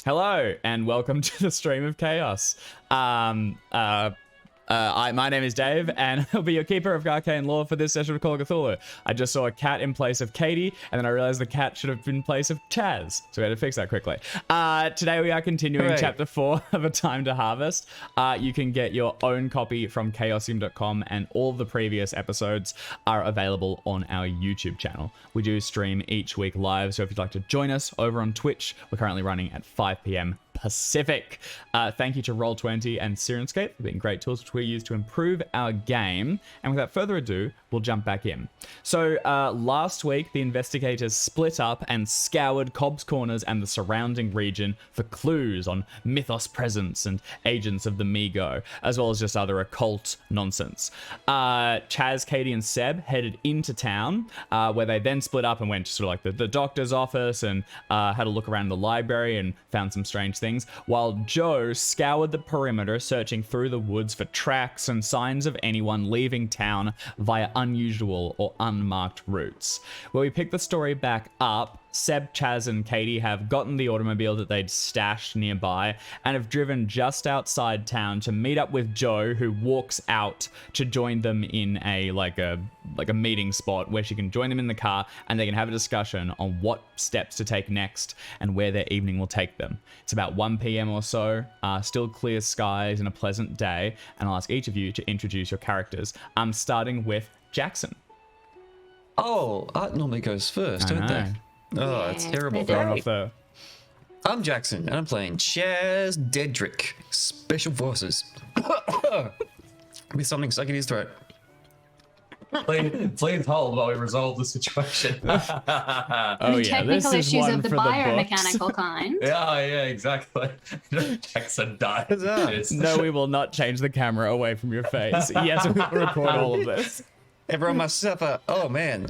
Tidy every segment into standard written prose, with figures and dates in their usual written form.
Hello, and welcome to the Stream of Chaos. My name is Dave, and I'll be your keeper of arcane lore for this session of Call of Cthulhu. I just saw a cat in place of Katie, and then I realized the cat should have been in place of Chaz, so we had to fix that quickly. Today we are continuing Chapter 4 of A Time to Harvest. You can get your own copy from chaosium.com, and all of the previous episodes are available on our YouTube channel. We do stream each week live, so if you'd like to join us over on Twitch, we're currently running at 5 p.m. Pacific. Thank you to Roll20 and Sirenscape for being great tools which we use to improve our game. And without further ado, we'll jump back in. So last week, the investigators split up and scoured Cobb's Corners and the surrounding region for clues on mythos presence and agents of the Mi-Go, as well as just other occult nonsense. Chaz, Katie, and Seb headed into town, where they then split up and went to sort of like the doctor's office and had a look around the library and found some strange things, while Joe scoured the perimeter, searching through the woods for tracks and signs of anyone leaving town via unusual or unmarked routes. Where we pick the story back up, Seb, Chaz, and Katie have gotten the automobile that they'd stashed nearby and have driven just outside town to meet up with Joe, who walks out to join them in a meeting spot where she can join them in the car and they can have a discussion on what steps to take next and where their evening will take them. It's about 1 p.m. or so, still clear skies and a pleasant day, and I'll ask each of you to introduce your characters. I'm starting with Jackson. Oh, art normally goes first, don't they? Oh, it's terrible. Going off there. I'm Jackson, and I'm playing Chaz Dedrick, Special Forces. With something stuck in his throat. Please hold while we resolve the situation. Technical issues of the biomechanical kind. Yeah, exactly. Jackson dies. No, we will not change the camera away from your face. Yes, we'll record all of this. Everyone must suffer. Oh man,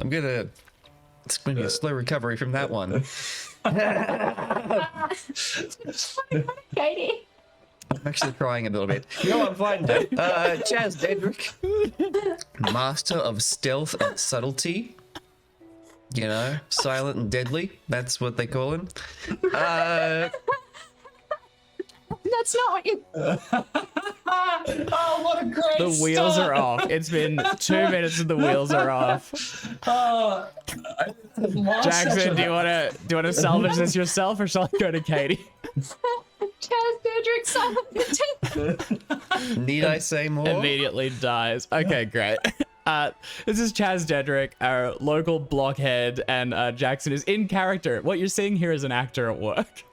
it's going to be a slow recovery from that one. Katie. I'm actually crying a little bit. No, I'm fine now. Chaz Dedrick, master of stealth and subtlety. You know, silent and deadly. That's what they call him. That's not what you... Oh, what a great The wheels are off. It's been 2 minutes and the wheels are off. Jackson, do you want to salvage this yourself, or shall I go to Katie? Chaz Dedrick, Need I say more? Immediately dies. Okay, great. This is Chaz Dedrick, our local blockhead, and Jackson is in character. What you're seeing here is an actor at work.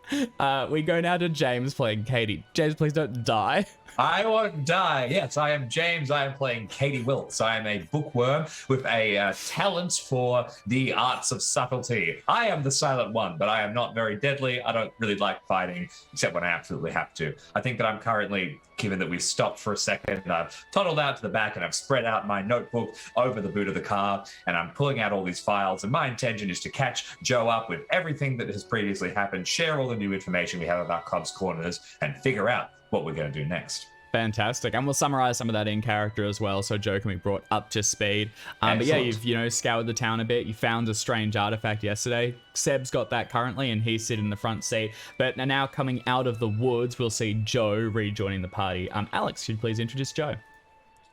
We go now to James playing Katie. James, please don't die. I won't die. Yes, I am James. I am playing Katie Wilkes. I am a bookworm with a talent for the arts of subtlety. I am the silent one, but I am not very deadly. I don't really like fighting, except when I absolutely have to. I think that I'm currently, given that we've stopped for a second, I've toddled out to the back and I've spread out my notebook over the boot of the car, and I'm pulling out all these files, and my intention is to catch Joe up with everything that has previously happened, share all the new information we have about Cobb's Corners, and figure out what we're going to do next. Fantastic. And we'll summarize some of that in character as well, so Joe can be brought up to speed. But yeah, you've scoured the town a bit. You found a strange artifact yesterday. Seb's got that currently, and he's sitting in the front seat. But now coming out of the woods, we'll see Joe rejoining the party. Alex, should you please introduce Joe?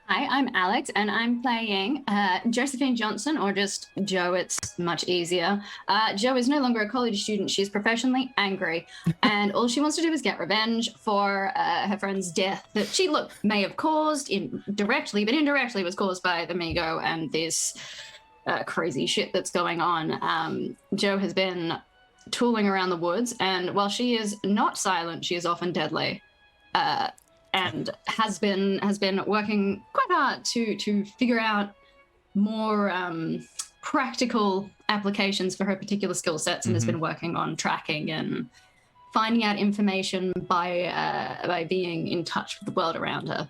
Hi, I'm Alex, and I'm playing Josephine Johnson, or just Joe. It's much easier. Joe is no longer a college student. She's professionally angry, and all she wants to do is get revenge for her friend's death that she, may have caused directly, but indirectly was caused by the Mi-Go and this crazy shit that's going on. Joe has been tooling around the woods, and while she is not silent, she is often deadly. And has been working quite hard to figure out more practical applications for her particular skill sets, and has been working on tracking and finding out information by being in touch with the world around her.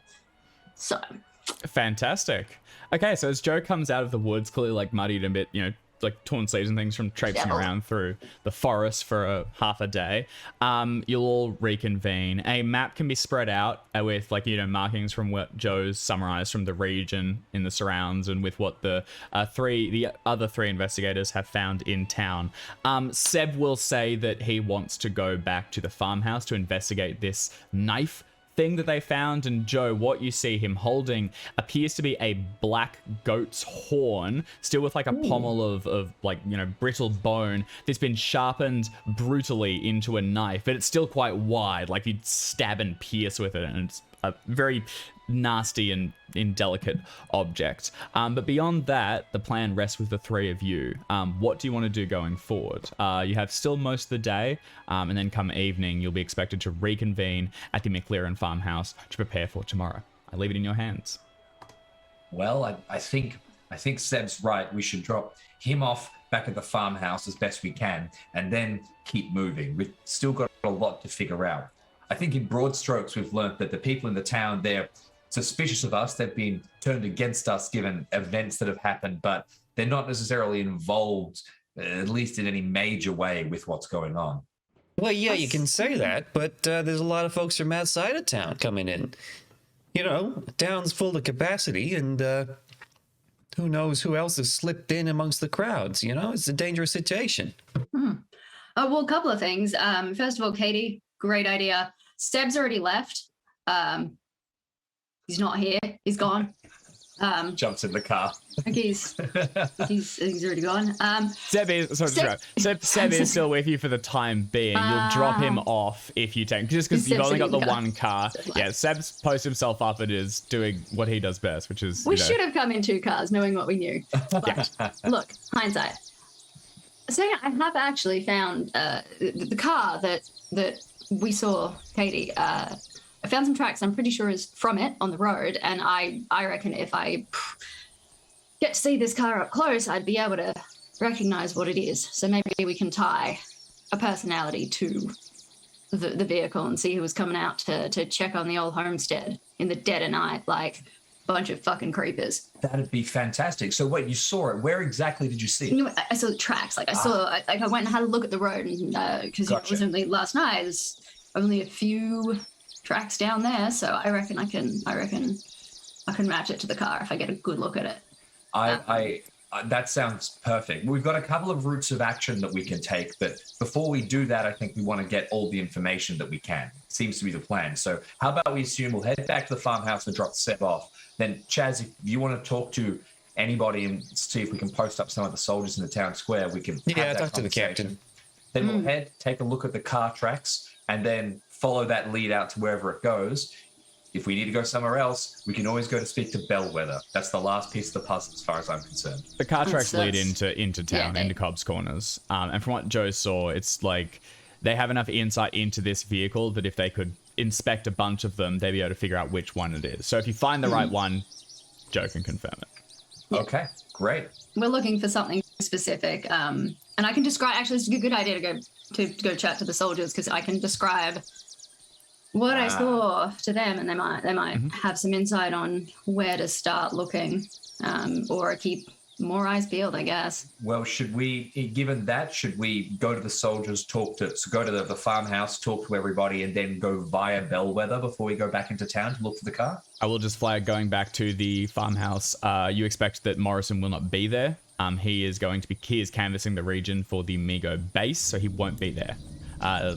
So fantastic. Okay, so as Joe comes out of the woods, clearly muddied and a bit, like torn sleeves and things from traipsing around through the forest for half a day, you'll all reconvene. A map can be spread out with markings from what Joe's summarized from the region in the surrounds and with what the other three investigators have found in town. Seb will say that he wants to go back to the farmhouse to investigate this knife thing that they found, and Joe, what you see him holding appears to be a black goat's horn, still with like a pommel of brittle bone that's been sharpened brutally into a knife, but it's still quite wide, like you'd stab and pierce with it, and it's a very nasty and indelicate object. But beyond that, the plan rests with the three of you. What do you want to do going forward? You have still most of the day, and then come evening, you'll be expected to reconvene at the McLaren farmhouse to prepare for tomorrow. I leave it in your hands. Well, I think Seb's right. We should drop him off back at the farmhouse as best we can, and then keep moving. We've still got a lot to figure out. I think in broad strokes, we've learned that the people in the town, they're suspicious of us. They've been turned against us given events that have happened, but they're not necessarily involved, at least in any major way, with what's going on. Well, yeah, you can say that, but there's a lot of folks from outside of town coming in. You know, town's full of capacity, and who knows who else has slipped in amongst the crowds, you know? It's a dangerous situation. Well, a couple of things. First of all, Katie, great idea. Seb's already left. He's not here. He's gone. Jumps in the car. I think he's already gone. Seb is still with you for the time being. You'll drop him off if you take, just because you've only got the one car. Yeah, Seb's posted himself up and is doing what he does best, which is should have come in two cars, knowing what we knew. But look, hindsight. So yeah, I have actually found the car that we saw, Katie. I found some tracks I'm pretty sure is from it on the road, and I reckon if I get to see this car up close, I'd be able to recognize what it is. So maybe we can tie a personality to the vehicle and see who was coming out to check on the old homestead in the dead of night, like a bunch of fucking creepers. That'd be fantastic. So wait, you saw it. Where exactly did you see it? You know, I saw the tracks. Like I went and had a look at the road, and because it was only last night. There's only a few tracks down there, so I reckon I can match it to the car if I get a good look at it. That sounds perfect. We've got a couple of routes of action that we can take, but before we do that, I think we want to get all the information that we can. Seems to be the plan. So how about we assume we'll head back to the farmhouse and drop Seb off. Then Chaz, if you want to talk to anybody and see if we can post up some of the soldiers in the town square, we can have that talk to the captain. Then we'll head, take a look at the car tracks, and then follow that lead out to wherever it goes. If we need to go somewhere else, we can always go to speak to Bellweather. That's the last piece of the puzzle as far as I'm concerned. The car tracks lead into town, into Cobb's Corners. And from what Joe saw, it's like they have enough insight into this vehicle that if they could inspect a bunch of them, they'd be able to figure out which one it is. So if you find the right one, Joe can confirm it. Yeah. Okay, great. We're looking for something specific. And I can describe, actually, it's a good idea to go chat to the soldiers, because I can describe what I saw to them, and they might have some insight on where to start looking, or keep more eyes peeled, I guess. Well, should we go to the soldiers, go to the farmhouse, talk to everybody, and then go via Bellweather before we go back into town to look for the car? I will just flag going back to the farmhouse. You expect that Morrison will not be there. He is canvassing the region for the Migo base, so he won't be there.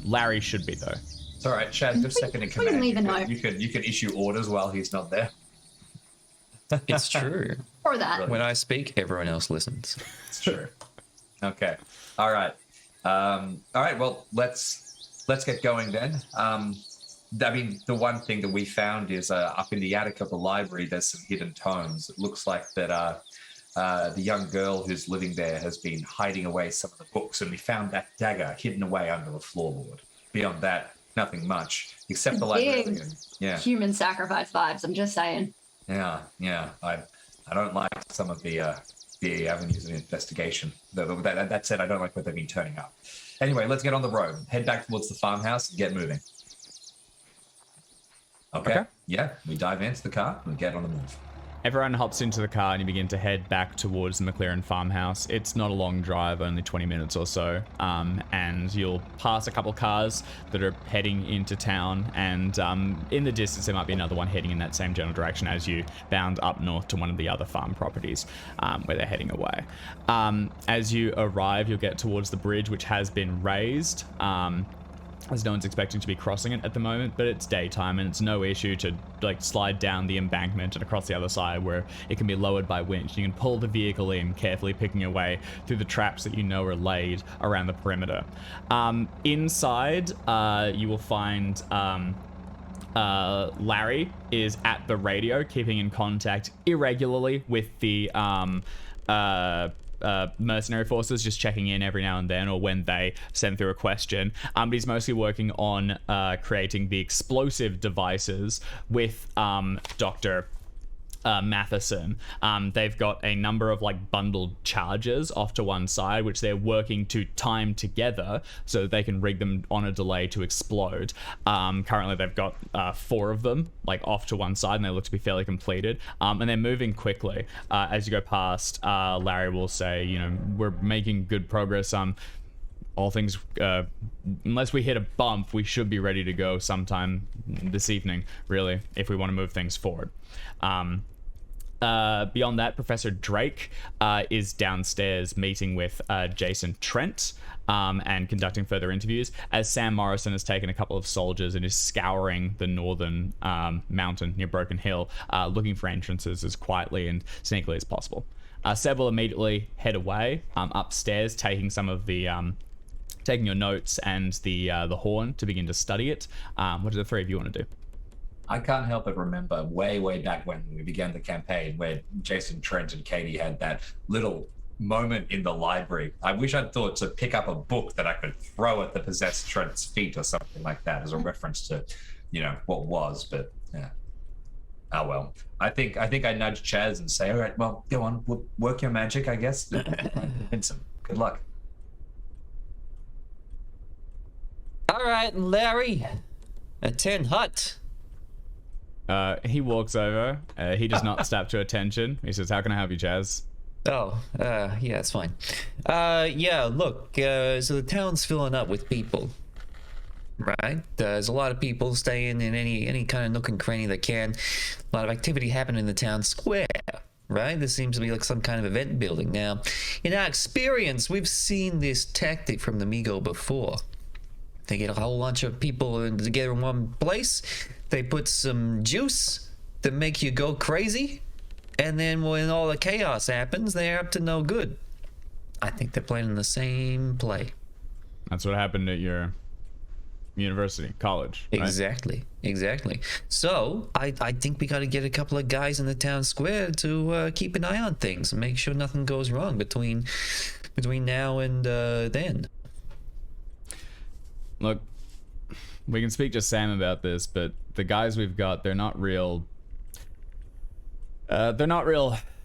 Larry should be though. It's all right, Chad, just second in command. You can issue orders while he's not there. It's true. Or that. When I speak, everyone else listens. It's true. Okay. All right. Well, let's get going then. The one thing that we found is up in the attic of the library, there's some hidden tomes. It looks like that the young girl who's living there has been hiding away some of the books, and we found that dagger hidden away under the floorboard. Beyond that, nothing much, except the librarian. Yeah. Human sacrifice vibes, I'm just saying. Yeah. I don't like some of the avenues of investigation. That said, I don't like what they've been turning up. Anyway, let's get on the road. Head back towards the farmhouse and get moving. Okay. Yeah, we dive into the car and get on the move. Everyone hops into the car and you begin to head back towards the McLaren farmhouse. It's not a long drive, only 20 minutes or so, and you'll pass a couple cars that are heading into town, and in the distance there might be another one heading in that same general direction as you bound up north to one of the other farm properties where they're heading away. As you arrive, you'll get towards the bridge, which has been raised. As no one's expecting to be crossing it at the moment, but it's daytime and it's no issue to like slide down the embankment and across the other side where it can be lowered by winch. You can pull the vehicle in, carefully picking your way through the traps that you know are laid around the perimeter. Inside, you will find Larry is at the radio, keeping in contact irregularly with the mercenary forces, just checking in every now and then or when they send through a question. But he's mostly working on creating the explosive devices with Dr. Matheson. They've got a number of like bundled charges off to one side, which they're working to time together so that they can rig them on a delay to explode. Currently they've got 4 of them like off to one side and they look to be fairly completed, and they're moving quickly. As you go past, Larry will say, you know, we're making good progress. All things, unless we hit a bump, we should be ready to go sometime this evening, really, if we want to move things forward. Beyond that, Professor Drake is downstairs meeting with Jason Trent and conducting further interviews, as Sam Morrison has taken a couple of soldiers and is scouring the northern mountain near Broken Hill, looking for entrances as quietly and sneakily as possible. Seb will immediately head away upstairs, taking some of the taking your notes and the horn to begin to study it. What do the 3 of you want to do? I can't help but remember way back when we began the campaign where Jason Trent and Katie had that little moment in the library. I wish I'd thought to pick up a book that I could throw at the possessed Trent's feet or something like that as a reference to, you know, what was, but yeah. Oh well. I think I nudge Chaz and say, all right, well, go on, we'll work your magic, I guess. Convince him. Good luck. All right, Larry. Attend hut. He walks over. He does not step to attention. He says, how can I help you, Chaz? Oh, yeah, it's fine. Yeah, look, so the town's filling up with people, right? There's a lot of people staying in any kind of nook and cranny they can. A lot of activity happening in the town square, right? This seems to be like some kind of event building. Now, in our experience, we've seen this tactic from the Migo before. They get a whole bunch of people together in one place. They put some juice to make you go crazy. And then when all the chaos happens, they're up to no good. I think they're playing the same play. That's what happened at your university, college, right? Exactly. So I think we got to get a couple of guys in the town square to keep an eye on things and make sure nothing goes wrong between now and then. Look, we can speak to Sam about this, but the guys we've got, they're not real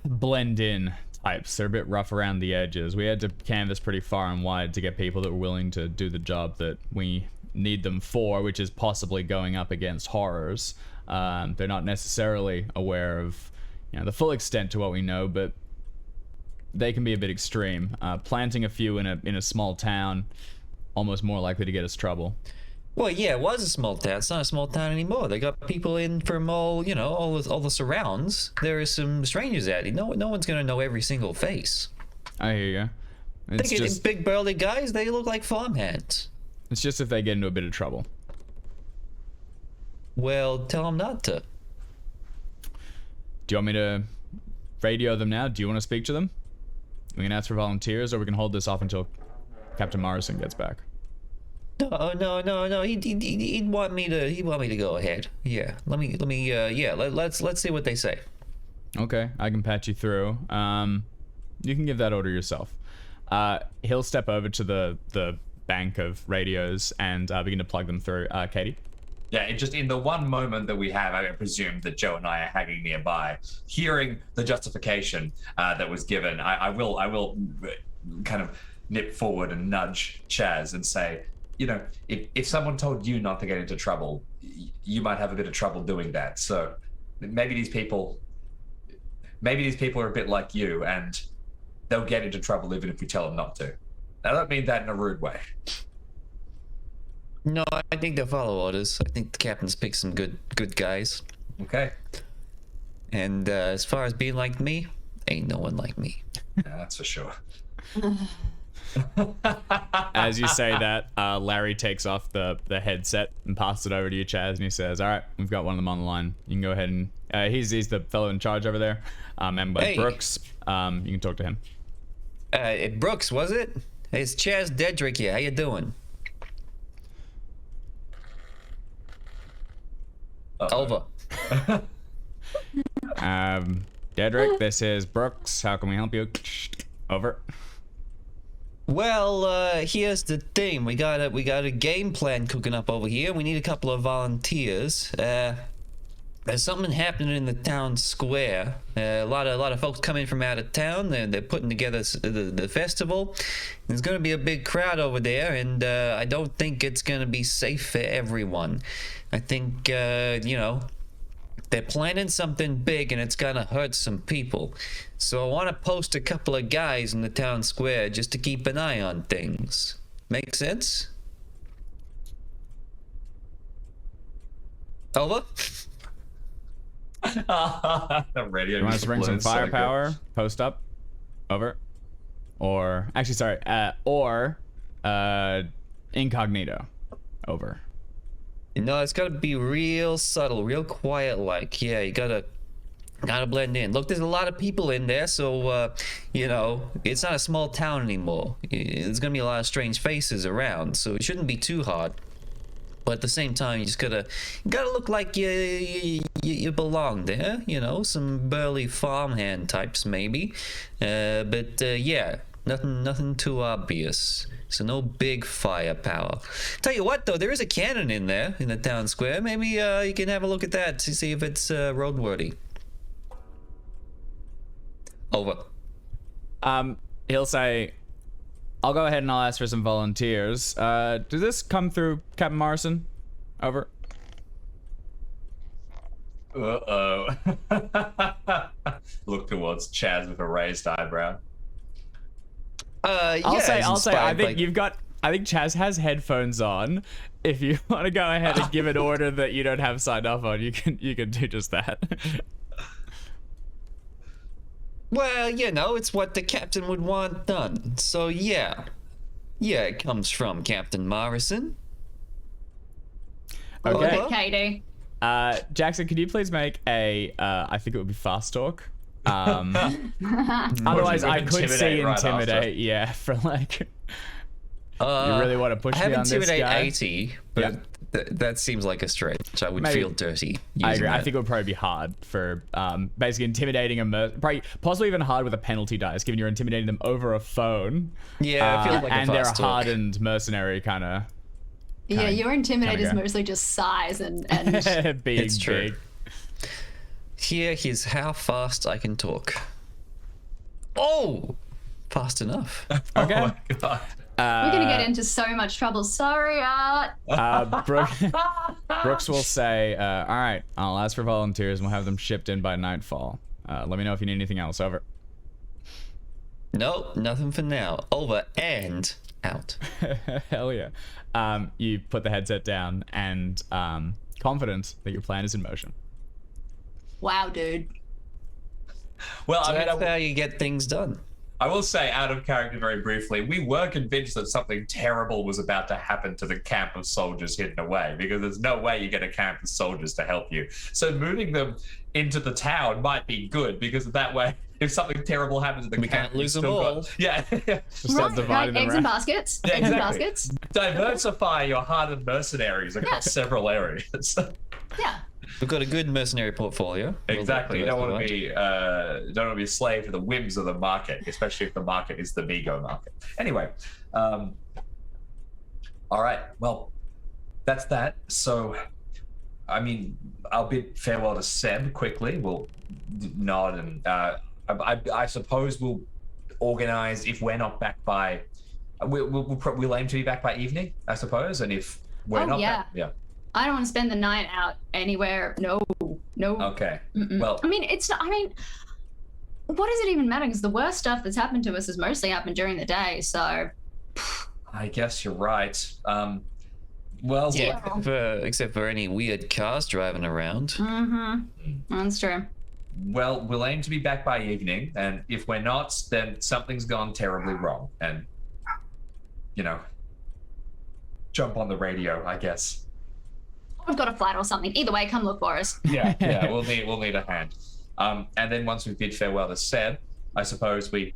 blend in types. They're a bit rough around the edges. We had to canvas pretty far and wide to get people that were willing to do the job that we need them for, which is possibly going up against horrors. They're not necessarily aware of, you know, the full extent to what we know, but they can be a bit extreme. Planting a few in a small town, almost more likely to get us trouble. Well, yeah, it was a small town. It's not a small town anymore. They got people in from all the surrounds. There are some strangers at it. No one's gonna know every single face. I hear you. It's just big burly guys. They look like farmhands. It's just if they get into a bit of trouble. Well, tell them not to. Do you want me to radio them now? Do you want to speak to them? We can ask for volunteers, or we can hold this off until Captain Morrison gets back. No. He'd want me to go ahead. Yeah. Let's see what they say. Okay, I can patch you through. You can give that order yourself. He'll step over to the bank of radios and begin to plug them through. Katie? Yeah, it just in the one moment that we have, I presume that Joe and I are hanging nearby, hearing the justification that was given, I will kind of nip forward and nudge Chaz and say, you know, if someone told you not to get into trouble, you might have a bit of trouble doing that. So maybe these people, maybe these people are a bit like you, and they'll get into trouble even if we tell them not to. I don't mean that in a rude way. No, I think they'll follow orders. I think the captain's picked some good guys. Okay. And as far as being like me, ain't no one like me. Yeah, that's for sure. As you say that, Larry takes off the headset and passes it over to you, Chaz, and he says, "All right, we've got one of them on the line. You can go ahead and he's the fellow in charge over there, and by Hey. Brooks. You can talk to him." Brooks, was it? Hey, it's Chaz Dedrick here. How you doing? Over. Dedrick, this is Brooks. How can we help you? Over. Well, here's the thing. We got a game plan cooking up over here. We need a couple of volunteers. There's something happening in the town square. A lot of folks coming from out of town. They're putting together the festival. There's going to be a big crowd over there, and I don't think it's going to be safe for everyone. I think they're planning something big, and it's going to hurt some people. So I want to post a couple of guys in the town square just to keep an eye on things. Make sense? Over. The radio. You want us to bring some blows so good. firepower? Post up. Over. Or actually, sorry. Or incognito. Over. No, it's gotta be real subtle, real quiet like. Yeah, you gotta blend in. Look, there's a lot of people in there, so it's not a small town anymore. There's gonna be a lot of strange faces around, so it shouldn't be too hard. But at the same time, you just gotta look like you belong there. Some burly farmhand types maybe. But yeah, nothing too obvious. So no big firepower. Tell you what, though, there is a cannon in there in the town square. Maybe you can have a look at that to see if it's roadworthy. Over. He'll say, "I'll go ahead and I'll ask for some volunteers. Does this come through Captain Morrison?" Over. Uh-oh. Look towards Chaz with a raised eyebrow. I'll say. I think by... I think Chaz has headphones on. If you want to go ahead and give an order that you don't have signed off on, you can do just that. Well, it's what the captain would want done. So yeah, it comes from Captain Morrison. Okay. Over. Katie. Jackson, could you please make a? I think it would be fast talk. Otherwise, I could see intimidate. Yeah, for like. You really want to push me on this intimidate guy? 80, but that seems like a stretch. I would feel dirty. I agree. That. I think it would probably be hard for basically intimidating probably possibly even hard with a penalty dice, given you're intimidating them over a phone. Yeah, it feels like and a they're fast a talk. hardened mercenary kind of. Yeah, your intimidator is go. mostly just size and Being It's true. big. Here is how fast I can talk. Oh, fast enough. Okay. Oh my god. we're gonna get into so much trouble. Sorry, Art. Brooks will say, "All right, I'll ask for volunteers and we'll have them shipped in by nightfall. Let me know if you need anything else." Over. Nope, nothing for now. Over and out. Hell yeah. You put the headset down and confident that your plan is in motion. Wow, dude. Well, So I mean, that's how you get things done. I will say, out of character very briefly, we were convinced that something terrible was about to happen to the camp of soldiers hidden away, because there's no way you get a camp of soldiers to help you. So moving them into the town might be good, because that way, if something terrible happens to the We camp, can't lose we've them still all. got- Yeah. Just start dividing them eggs and around. baskets. Yeah, Eggs and exactly. baskets. Diversify your hardened mercenaries across several areas. Yeah. We've got a good mercenary portfolio. Exactly. You don't want to Right. be a slave to the whims of the market, especially if the market is the Migo market. Anyway, all right. Well, that's that. So, I mean, I'll bid farewell to Seb quickly. We'll nod and I suppose we'll organize if we're not back by. We'll aim to be back by evening, I suppose, and if we're not back, yeah. I don't want to spend the night out anywhere. No. Okay. Mm-mm. Well, I mean, it's not. I mean, what does it even matter? Because the worst stuff that's happened to us has mostly happened during the day. So I guess you're right. Well, Yeah, except for any weird cars driving around. that's true. well, we'll aim to be back by evening, and if we're not, then something's gone terribly wrong. And, you know, jump on the radio, I guess. We've got a flight or something. Either way, come look for us. Yeah, we'll need a hand. And then once we bid farewell to Seb, I suppose we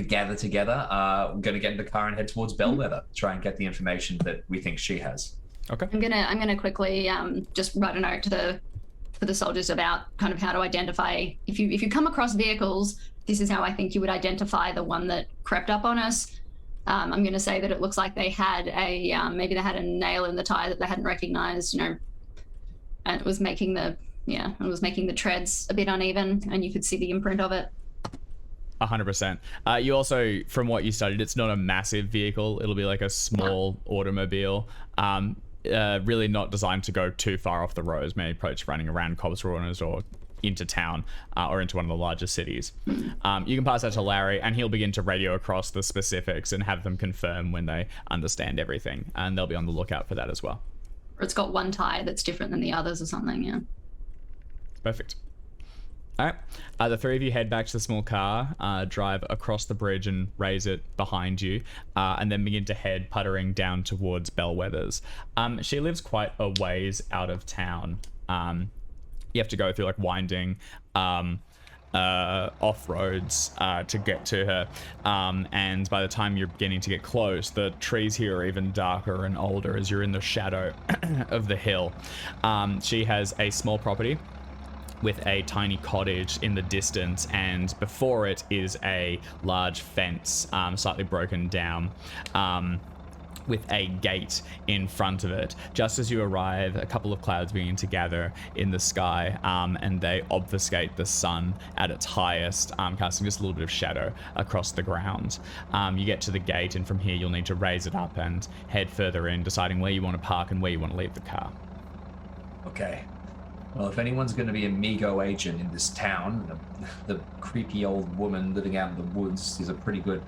gather together. We're going to get in the car and head towards Bellweather, try and get the information that we think she has. Okay. I'm gonna quickly just write a note to the soldiers about kind of how to identify if you come across vehicles. This is how I think you would identify the one that crept up on us. I'm going to say that it looks like they had maybe they had a nail in the tire that they hadn't recognized, and it was making the treads a bit uneven, and you could see the imprint of it. 100%. You also, from what you studied, it's not a massive vehicle. It'll be like a small automobile. Really not designed to go too far off the roads. Maybe probably just running around cops runners or into town or into one of the larger cities. You can pass that to Larry, and he'll begin to radio across the specifics and have them confirm when they understand everything, and they'll be on the lookout for that as well. Or it's got one tire that's different than the others or something. Yeah. Perfect. All right. The three of you head back to the small car, drive across the bridge and raise it behind you, and then begin to head puttering down towards Bellweather's. She lives quite a ways out of town. You have to go through like winding off roads to get to her, and by the time you're beginning to get close, the trees here are even darker and older as you're in the shadow of the hill. She has a small property with a tiny cottage in the distance, and before it is a large fence, slightly broken down, with a gate in front of it. Just as you arrive, a couple of clouds begin to gather in the sky, and they obfuscate the sun at its highest, casting just a little bit of shadow across the ground. You get to the gate, and from here you'll need to raise it up and head further in, deciding where you want to park and where you want to leave the car. Okay. Well, if anyone's going to be a Migo agent in this town, the creepy old woman living out in the woods is a pretty good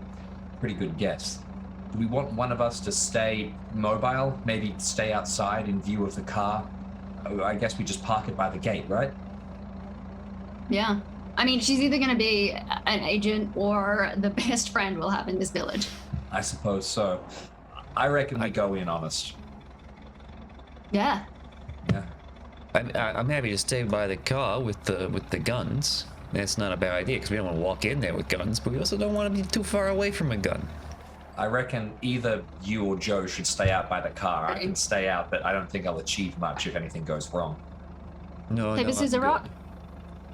guess. Do we want one of us to stay mobile? Maybe stay outside in view of the car? I guess we just park it by the gate, right? Yeah. I mean, she's either going to be an agent or the best friend we'll have in this village. I suppose so. I reckon we go in honest. Yeah. Yeah. I'm happy to stay by the car with the guns. That's not a bad idea because we don't want to walk in there with guns, but we also don't want to be too far away from a gun. I reckon either you or Joe should stay out by the car. I can stay out, but I don't think I'll achieve much if anything goes wrong. No, Paper, no, scissors, I'm good. rock.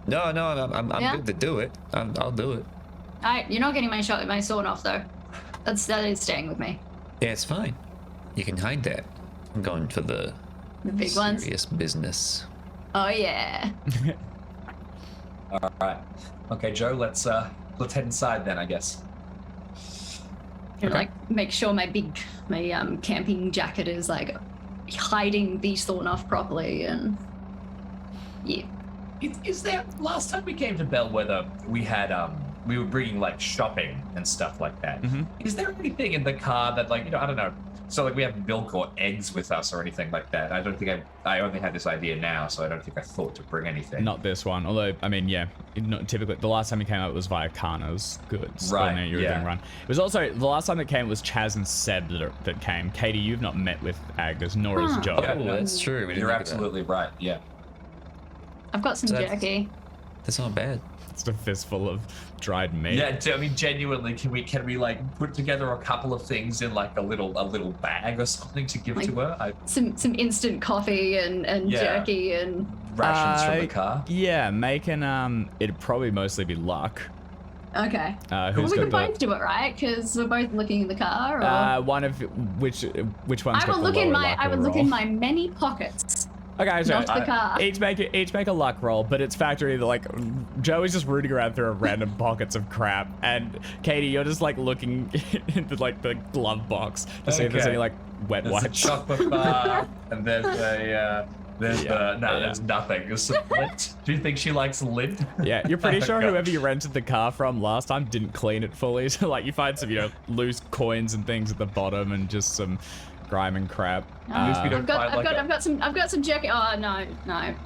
No, I'm Yeah? good to do it. I'll do it. Alright, you're not getting my sword off though. That is staying with me. Yeah, it's fine. You can hide that. I'm going for the big ones. serious business. Oh yeah. All right. Okay, Joe. Let's head inside then, I guess. You know, like make sure my camping jacket is like hiding the thorn off properly, and yeah. Is there? Last time we came to Bellweather, we had we were bringing like shopping and stuff like that. Mm-hmm. Is there anything in the car that like I don't know? So like we have milk or eggs with us or anything like that? I don't think I only had this idea now, so I don't think I thought to bring anything. Not this one, although I mean, yeah, not typically. The last time he came out was via Kana's goods. Right, When you were yeah. doing run. It was also the last time that came was Chaz and Seb that came. Katie, you've not met with Agnes, nor has Joe. Yeah, Oh, that's true. We didn't You're think of that. absolutely right. Yeah. I've got some So that's- jerky. That's not bad. It's a fistful of dried meat. Yeah, I mean, genuinely, can we like put together a couple of things in like a little bag or something to give to her? Some instant coffee and Yeah. jerky and Rations from the car. Yeah, making it'd probably mostly be Luck. okay. Well, Who's we got can both do it, right? Because we're both looking in the car. Or... one of which one's I got will the look in lower my luck I would roll? look in my many pockets. Okay, so Not the car. each make a luck roll, but it's factory like Joe is just rooting around through random pockets of crap, and Katie, you're just like looking into like the glove box to see if there's Okay. any like wet There's a wipes. chocolate bar, and there's There's nothing. There's some lint. Do you think she likes lint? Yeah, you're pretty sure God. whoever you rented the car from last time didn't clean it fully. So like you find some, loose coins and things at the bottom and just some grime and crap. I've got some jacket. Oh no,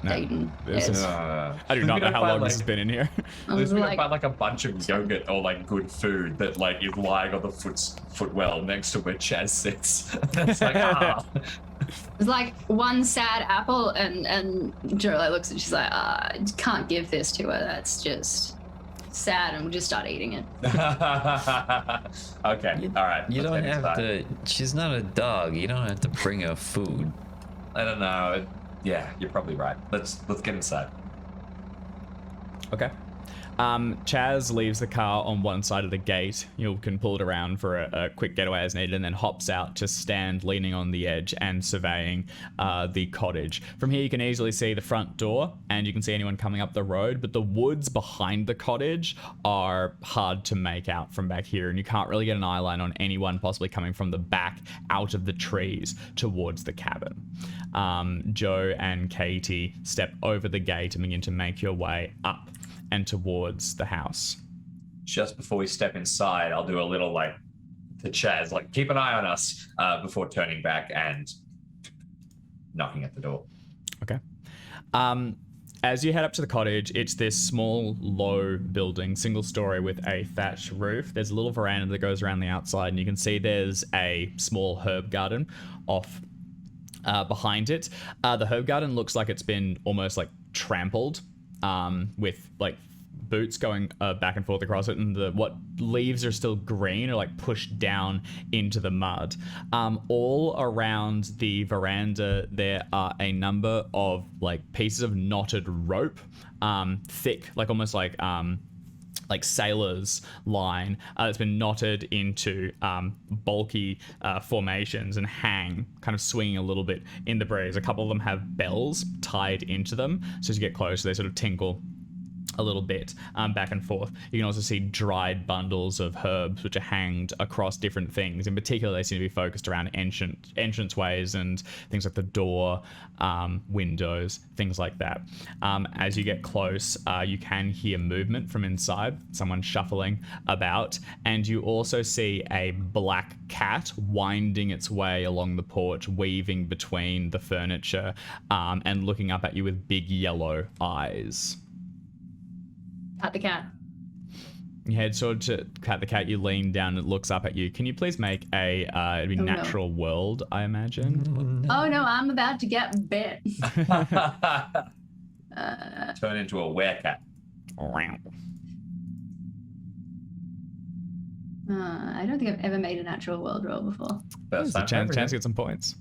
Dayton. This is- Uh, I do not know how long this has been in here. At least we don't find like a bunch of yogurt or like good food that like is lying on the footwell next to where Chaz sits. It's like There's like one sad apple, and Joe like looks and she's like, I can't give this to her. That's just sad, and we'll just start eating it. Okay, all right. You let's don't get have inside. to. She's not a dog. You don't have to bring her food. I don't know. Yeah, you're probably right. Let's get inside. Okay. Chaz leaves the car on one side of the gate. You can pull it around for a quick getaway as needed, and then hops out to stand leaning on the edge and surveying the cottage. From here, you can easily see the front door, and you can see anyone coming up the road, but the woods behind the cottage are hard to make out from back here, and you can't really get an eye line on anyone possibly coming from the back out of the trees towards the cabin. Joe and Katie step over the gate and begin to make your way up and towards the house. Just before we step inside, I'll do a little like to Chaz, like keep an eye on us before turning back and knocking at the door. Okay. As you head up to the cottage, it's this small, low building, single story with a thatched roof. There's a little veranda that goes around the outside, and you can see there's a small herb garden off behind it. The herb garden looks like it's been almost like trampled, with like boots going back and forth across it, and what leaves are still green or like pushed down into the mud. All around the veranda there are a number of like pieces of knotted rope, thick, like almost like sailor's line, that's been knotted into bulky formations and hang, kind of swinging a little bit in the breeze. A couple of them have bells tied into them, so as you get close, they sort of tinkle a little bit back and forth. You can also see dried bundles of herbs which are hanged across different things. In particular, they seem to be focused around entranceways and things like the door, windows, things like that. As you get close, you can hear movement from inside, someone shuffling about, and you also see a black cat winding its way along the porch, weaving between the furniture, and looking up at you with big yellow eyes. Pat the cat. You head sort to pat the cat, you lean down, and it looks up at you. Can you please make a natural world, I imagine? Oh no, I'm about to get bit. Turn into a werecat. I don't think I've ever made a natural world roll before. First There's a time chance to get some points.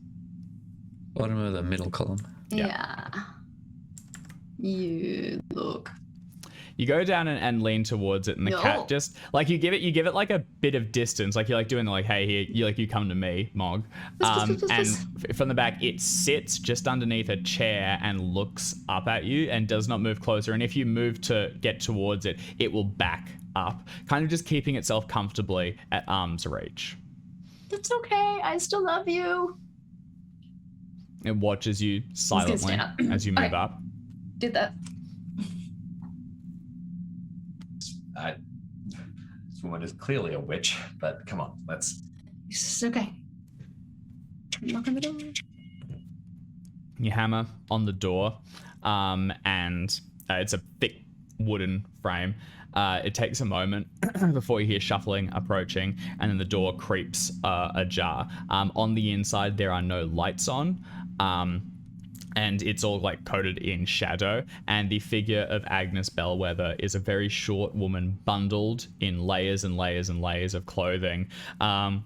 Bottom of the middle column. Yeah. You look. You go down and lean towards it, and the cat just like you give it like a bit of distance, like you're like doing the like, hey, here, you come to me, Mog. And from the back, it sits just underneath a chair and looks up at you and does not move closer. And if you move to get towards it, it will back up, kind of just keeping itself comfortably at arm's reach. It's okay. I still love you. It watches you silently as you move up. Did that. This woman is clearly a witch, but come on, let's. It's okay. Knock on the door. You hammer on the door, and it's a thick wooden frame. It takes a moment before you hear shuffling approaching, and then the door creeps ajar. On the inside, there are no lights on. And it's all like coated in shadow, and the figure of Agnus Bellweather is a very short woman bundled in layers and layers and layers of clothing,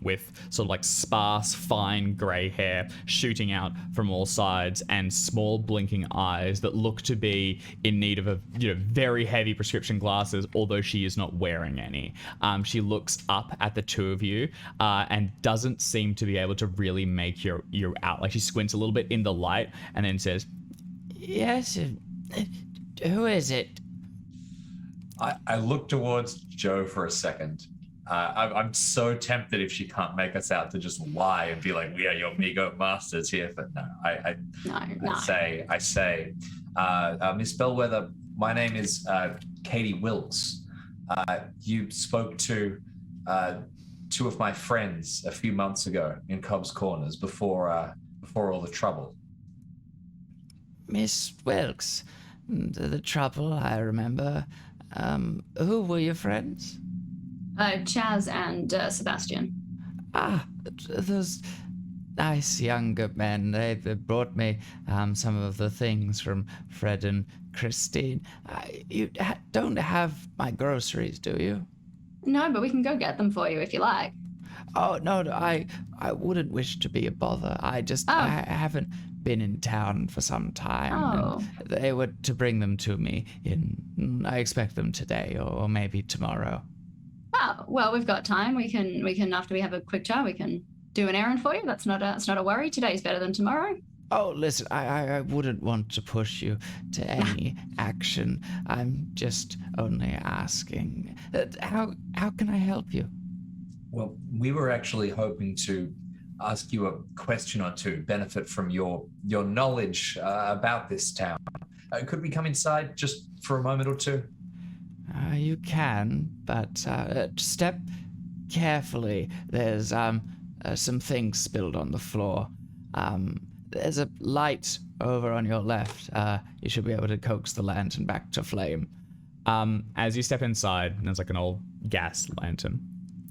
with sort of like sparse, fine grey hair shooting out from all sides, and small blinking eyes that look to be in need of very heavy prescription glasses, although she is not wearing any. She looks up at the two of you and doesn't seem to be able to really make you out. Like she squints a little bit in the light and then says, "Yes, who is it?" I look towards Joe for a second, I'm so tempted if she can't make us out to just lie and be like, we are your Migo masters here. But no, I say, Miss Bellweather, my name is Katie Wilkes. You spoke to two of my friends a few months ago in Cobb's Corners before all the trouble. Miss Wilkes, the trouble, I remember. Who were your friends? Chaz and Sebastian. Those nice younger men. They brought me some of the things from Fred and Christine. You don't have my groceries, do you? No, but we can go get them for you if you like. Oh, no, I wouldn't wish to be a bother. I haven't been in town for some time. Oh. And they were to bring them to me I expect them today or maybe tomorrow. Oh, well, we've got time. We can after we have a quick chat, we can do an errand for you. That's not a worry. Today's better than tomorrow. Oh, listen, I wouldn't want to push you to any action. I'm just only asking. How can I help you? Well, we were actually hoping to ask you a question or two, benefit from your knowledge about this town. Could we come inside just for a moment or two? You can, but step carefully. There's some things spilled on the floor. There's a light over on your left. You should be able to coax the lantern back to flame. As you step inside, there's like an old gas lantern.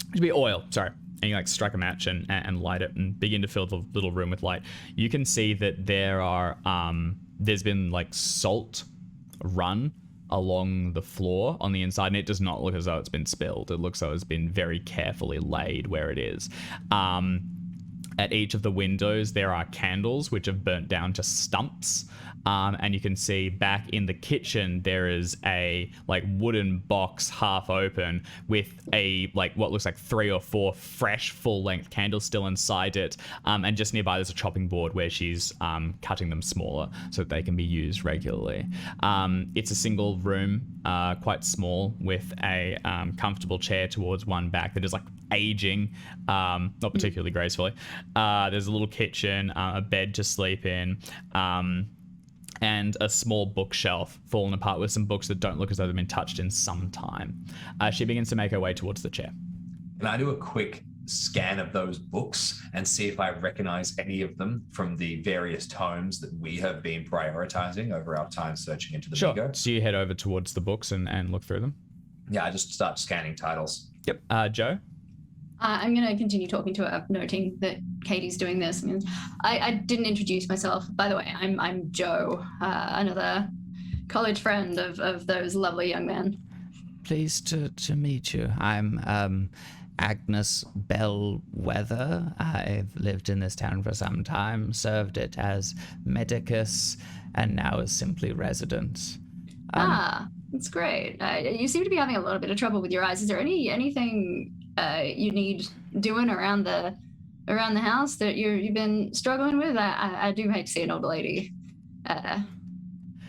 It should be oil, sorry. And you like strike a match and light it and begin to fill the little room with light. You can see that there's been like salt run along the floor on the inside, and it does not look as though it's been spilled. It looks as though it's been very carefully laid where it is. At each of the windows, there are candles which have burnt down to stumps. And you can see back in the kitchen, there is a like wooden box half open with a like what looks like 3 or 4 fresh full-length candles still inside it. And just nearby, there's a chopping board where she's cutting them smaller so that they can be used regularly. It's a single room, quite small, with a comfortable chair towards one back that is like aging, not particularly gracefully. There's a little kitchen, a bed to sleep in, and a small bookshelf fallen apart with some books that don't look as though they've been touched in some time. She begins to make her way towards the chair. Can I do a quick scan of those books and see if I recognize any of them from the various tomes that we have been prioritizing over our time searching into the Sure. Migo? So you head over towards the books and look through them. Yeah, I just start scanning titles. Yep. Joe? I'm going to continue talking to her, noting that Katie's doing this. I didn't introduce myself. By the way, I'm Joe, another college friend of those lovely young men. Pleased to meet you. I'm Agnus Bellweather. I've lived in this town for some time, served it as medicus, and now as simply resident. That's great. You seem to be having a little bit of trouble with your eyes. Is there anything you need doing around the house that you've been struggling with? I do hate to see an older lady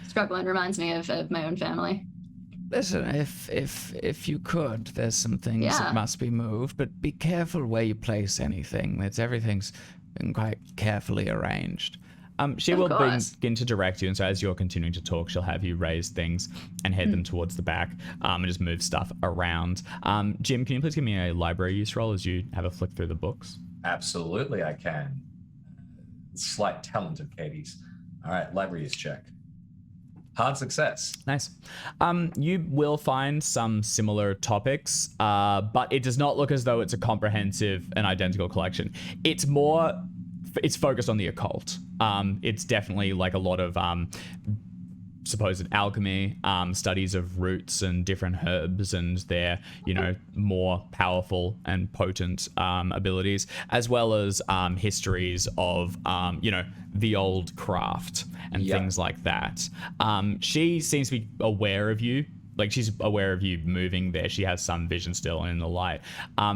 struggling. Reminds me of my own family. Listen, if you could, there's some things that must be moved, but be careful where you place anything. Everything's been quite carefully arranged. She will begin to direct you, and so as you're continuing to talk, she'll have you raise things and head them towards the back, and just move stuff around. Jim, can you please give me a library use roll as you have a flick through the books? Absolutely, I can. Slight talent of Katie's. All right, library use check. Hard success. Nice. You will find some similar topics, but it does not look as though it's a comprehensive and identical collection. It's focused on the occult. It's definitely like a lot of supposed alchemy, studies of roots and different herbs and their, more powerful and potent abilities, as well as histories of, the old craft and things like that. She seems to be aware of you. Like, she's aware of you moving there. She has some vision still in the light.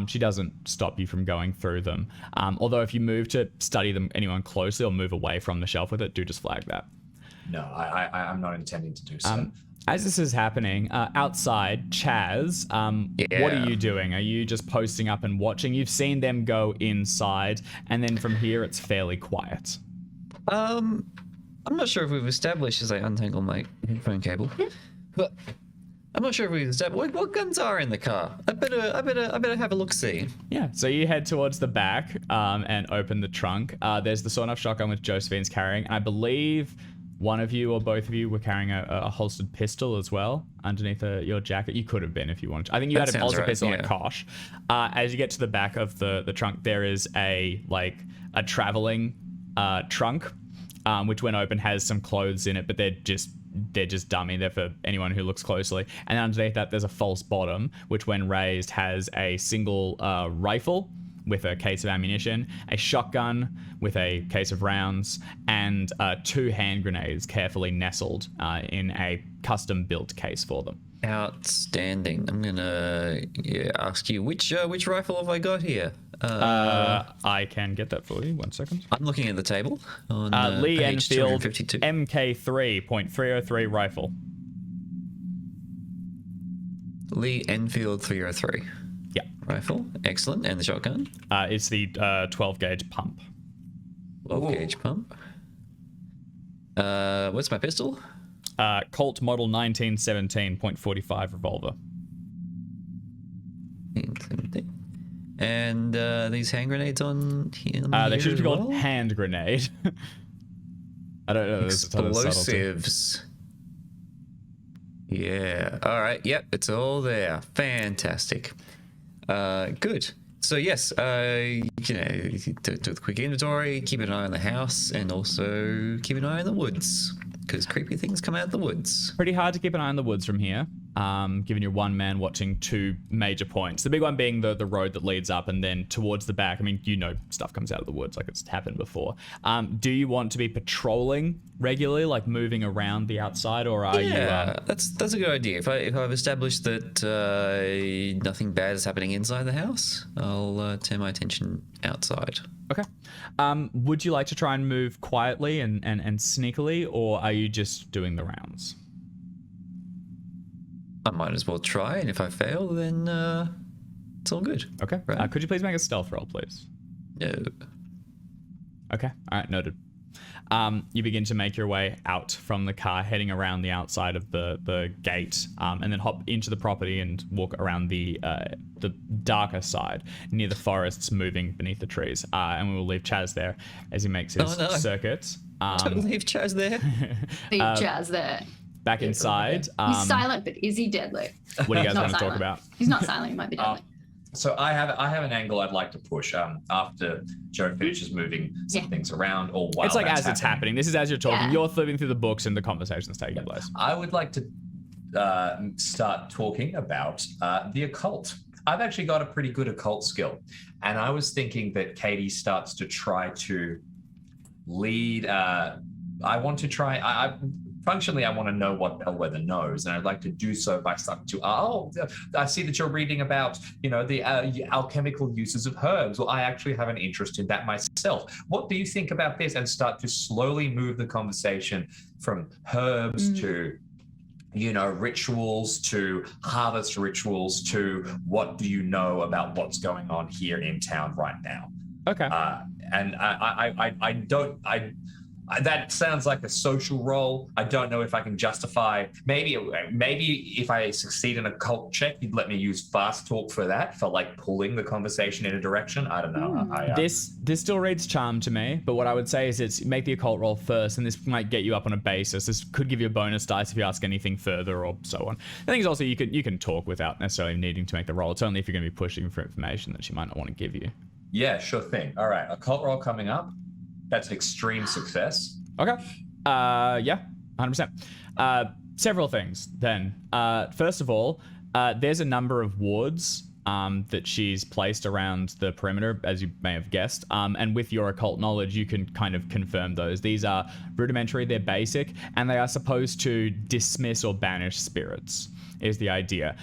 She doesn't stop you from going through them. Although if you move to study them anyone closely or move away from the shelf with it, do just flag that. No, I'm not intending to do so. As this is happening, outside, Chaz, what are you doing? Are you just posting up and watching? You've seen them go inside, and then from here, it's fairly quiet. I'm not sure if we've established as I untangle my headphone cable, but I'm not sure if we've established what guns are in the car. I better have a look see. Yeah, so you head towards the back and open the trunk. There's the sawn-off shotgun which Josephine's carrying, and I believe one of you or both of you were carrying a holstered pistol as well underneath your jacket. You could have been if you wanted to. I think you had a holstered pistol and a kosh. As you get to the back of the trunk, there is a traveling trunk, which when open has some clothes in it, but they're just dummy. They're for anyone who looks closely. And underneath that, there's a false bottom, which when raised has a single rifle with a case of ammunition, a shotgun with a case of rounds, and 2 hand grenades carefully nestled in a custom-built case for them. Outstanding. I'm gonna ask you which rifle have I got here? I can get that for you. 1 second. I'm looking at the table on Lee page Enfield 252. MK3.303 rifle. Lee Enfield 303 Yeah. rifle. Excellent. And the shotgun? It's the 12 gauge pump. 12 gauge pump. What's my pistol? Colt model 1917.45 revolver. 1917. And these hand grenades on here? They should be called hand grenade. I don't know. There's a ton of subtlety. Explosives. Yeah. All right. Yep. It's all there. Fantastic. Good. So yes, do a quick inventory, keep an eye on the house, and also keep an eye on the woods, because creepy things come out of the woods. Pretty hard to keep an eye on the woods from here, given you're one man watching 2 major points. The big one being the road that leads up, and then towards the back, I mean, stuff comes out of the woods, like it's happened before. Do you want to be patrolling regularly, like moving around the outside, or are you... that's a good idea. If I've established that nothing bad is happening inside the house, I'll turn my attention outside. Okay. Would you like to try and move quietly and sneakily, or are you just doing the rounds? I might as well try, and if I fail, then it's all good. Okay. Right. Could you please make a stealth roll, please? No. Okay. All right. Noted. You begin to make your way out from the car, heading around the outside of the gate, and then hop into the property and walk around the darker side near the forests moving beneath the trees. And we will leave Chaz there as he makes his circuit. Don't leave Chaz there. Leave Chaz there. Back inside. He's silent, but is he deadly? What do you guys want to silent. talk about? He's not silent. He might be deadly. So I have an angle I'd like to push after Joe finishes moving some things around, or while it's like that's as it's happening. This is as you're talking. Yeah. You're flipping through the books and the conversation's taking place. I would like to start talking about the occult. I've actually got a pretty good occult skill, and I was thinking that Katie starts to try to lead. Functionally, I want to know what Bellweather knows, and I'd like to do so by starting to, I see that you're reading about, the alchemical uses of herbs. Well, I actually have an interest in that myself. What do you think about this? And start to slowly move the conversation from herbs to, rituals, to harvest rituals, to what do you know about what's going on here in town right now? Okay. And that sounds like a social role. I don't know if I can justify. Maybe if I succeed in a cult check, you'd let me use fast talk for that, for like pulling the conversation in a direction. I don't know. This still reads charm to me, but what I would say is it's make the occult roll first, and this might get you up on a basis. This could give you a bonus dice if you ask anything further or so on. The thing is also you can talk without necessarily needing to make the roll. It's only if you're going to be pushing for information that she might not want to give you. Yeah, sure thing. All right, occult roll coming up. That's an extreme success. Okay. Yeah, 100%. Several things then. First of all, there's a number of wards that she's placed around the perimeter, as you may have guessed. And with your occult knowledge, you can kind of confirm those. These are rudimentary, they're basic, and they are supposed to dismiss or banish spirits, is the idea.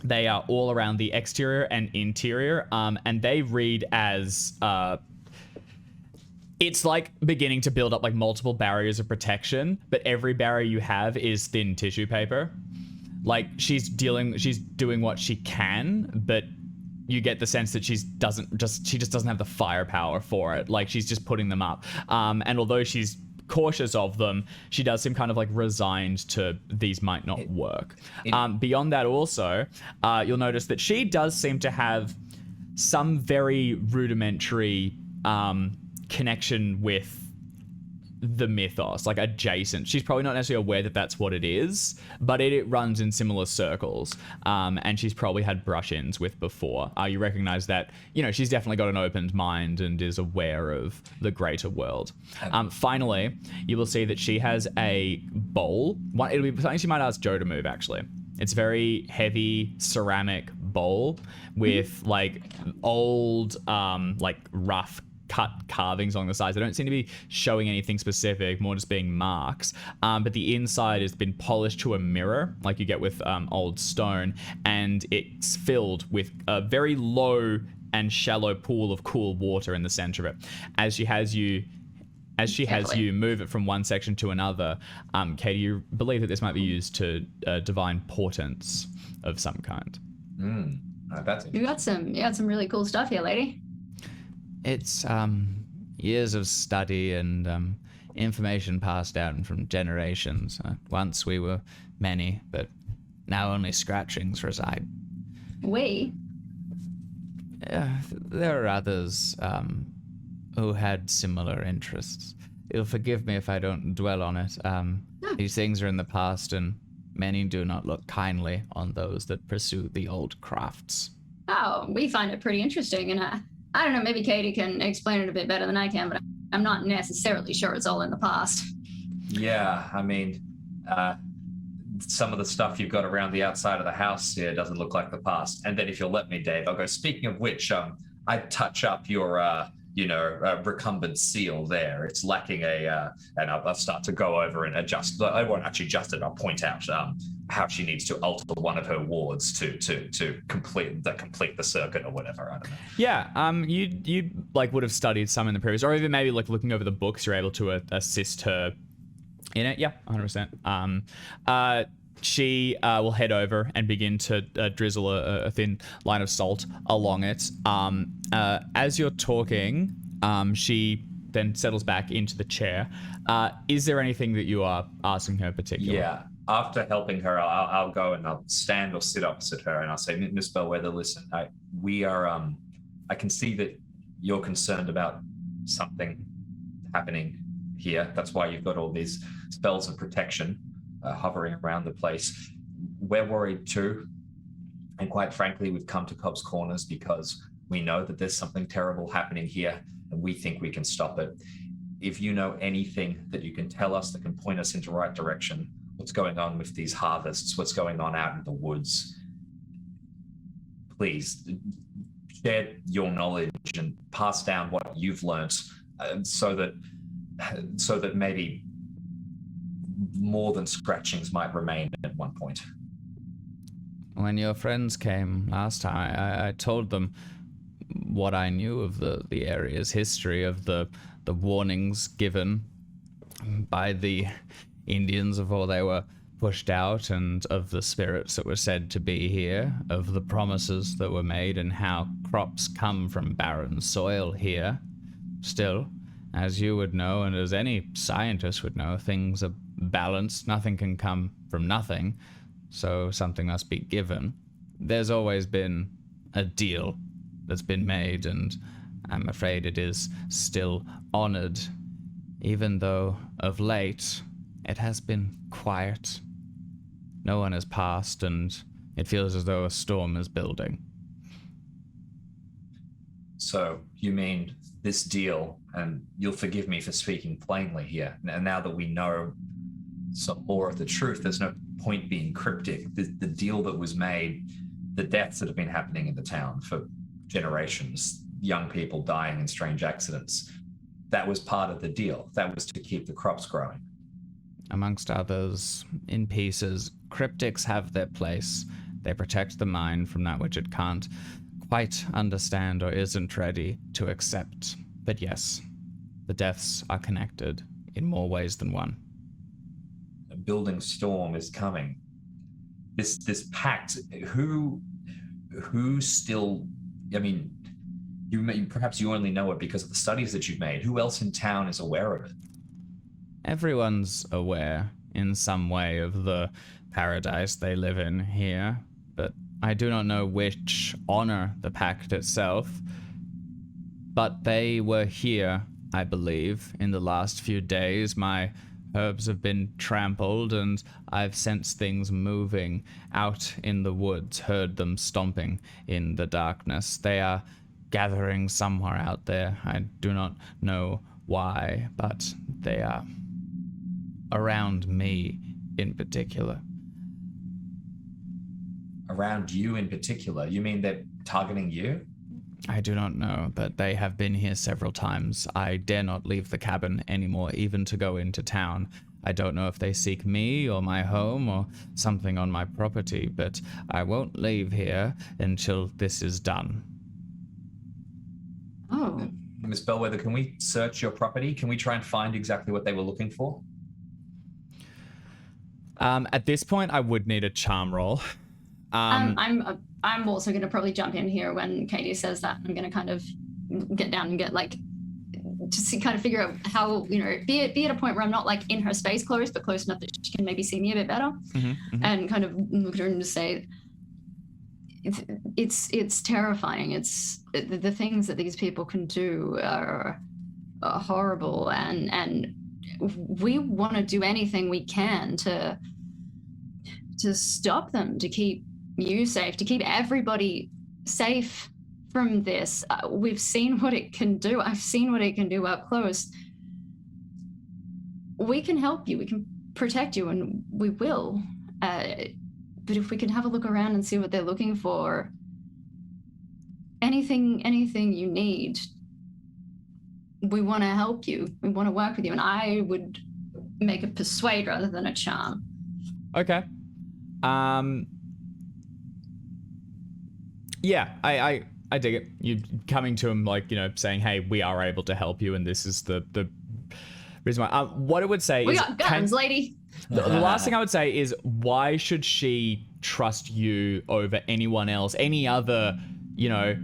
They are all around the exterior and interior, and they read as It's like beginning to build up like multiple barriers of protection, but every barrier you have is thin tissue paper. Like she's doing what she can, but you get the sense that she just doesn't have the firepower for it. Like she's just putting them up. And although she's cautious of them, she does seem kind of like resigned to these might not work. Beyond that also, you'll notice that she does seem to have some very rudimentary connection with the mythos, like adjacent. She's probably not necessarily aware that that's what it is, but it runs in similar circles, and she's probably had brush-ins with before. You recognize that, you know, she's definitely got an opened mind and is aware of the greater world. Finally, you will see that she has a bowl. It'll be something she might ask Joe to move, actually. It's a very heavy ceramic bowl with like old, like rough cut carvings along the sides. They don't seem to be showing anything specific, more just being marks. But the inside has been polished to a mirror, like you get with old stone, and it's filled with a very low and shallow pool of cool water in the center of it. As she has you move it from one section to another, Katie, you believe that this might be used to divine portents of some kind. That's You got some really cool stuff here, lady. It's years of study and information passed down from generations. Once we were many, but now only scratchings reside. We? There are others who had similar interests. You'll forgive me if I don't dwell on it. These things are in the past, and many do not look kindly on those that pursue the old crafts. Oh, we find it pretty interesting, and I don't know, maybe Katie can explain it a bit better than I can, but I'm not necessarily sure it's all in the past. Yeah, I mean, some of the stuff you've got around the outside of the house here doesn't look like the past. And then if you'll let me, Dave, I'll go, speaking of which, I'd touch up your, recumbent seal there. It's lacking and I'll start to go over and adjust. I won't actually adjust it. I'll point out how she needs to alter one of her wards to complete the circuit or whatever. I don't know. Yeah, you like would have studied some in the previous, or even maybe like looking over the books, you're able to assist her in it. Yeah, 100%. She will head over and begin to drizzle a thin line of salt along it. As you're talking, she then settles back into the chair. Is there anything that you are asking her particularly? Yeah. After helping her, I'll go and I'll stand or sit opposite her, and I'll say, Miss Bellweather, listen, I can see that you're concerned about something happening here. That's why you've got all these spells of protection hovering around the place. We're worried too. And quite frankly, we've come to Cobb's Corners because we know that there's something terrible happening here, and we think we can stop it. If you know anything that you can tell us that can point us into the right direction, what's going on with these harvests, what's going on out in the woods, please share your knowledge and pass down what you've learnt, so that maybe more than scratchings might remain at one point. When your friends came last time, I told them what I knew of the area's history, of the warnings given by the Indians before they were pushed out, and of the spirits that were said to be here, of the promises that were made, and how crops come from barren soil here. Still, as you would know, and as any scientist would know, things are balanced. Nothing can come from nothing, so something must be given. There's always been a deal that's been made, and I'm afraid it is still honored, even though of late it has been quiet. No one has passed, and it feels as though a storm is building. So you mean this deal, and you'll forgive me for speaking plainly here, and now that we know some more of the truth, there's no point being cryptic. The deal that was made, the deaths that have been happening in the town for generations, young people dying in strange accidents, that was part of the deal. That was to keep the crops growing. Amongst others, in pieces, cryptics have their place. They protect the mind from that which it can't quite understand or isn't ready to accept. But yes, the deaths are connected in more ways than one. A building storm is coming. This pact, who still, I mean, perhaps you only know it because of the studies that you've made. Who else in town is aware of it? Everyone's aware in some way of the paradise they live in here, but I do not know which honor the pact itself. But they were here, I believe, in the last few days. My herbs have been trampled, and I've sensed things moving out in the woods, heard them stomping in the darkness. They are gathering somewhere out there. I do not know why, but they are around me in particular. Around you in particular? You mean they're targeting you? I do not know, but they have been here several times. I dare not leave the cabin anymore, even to go into town. I don't know if they seek me or my home or something on my property, but I won't leave here until this is done. Oh. Miss Bellweather, can we search your property? Can we try and find exactly what they were looking for? At this point, I would need a charm roll. I'm also going to probably jump in here when Katie says that. I'm going to kind of get down and get like, just to kind of figure out how, be at a point where I'm not like in her space close, but close enough that she can maybe see me a bit better, and kind of look at her and just say, it's terrifying. It's the things that these people can do are horrible, and we want to do anything we can to stop them, to keep you safe, to keep everybody safe from this. We've seen what it can do. I've seen what it can do up close. We can help you. We can protect you, and we will. But if we can have a look around and see what they're looking for, anything you need, we want to help you. We want to work with you. And I would make a persuade rather than a charm. Okay. Yeah, I dig it. You coming to him like, saying, hey, we are able to help you, and this is the reason why. What I would say we is... got guns, lady. The last thing I would say is, why should she trust you over anyone else, any other,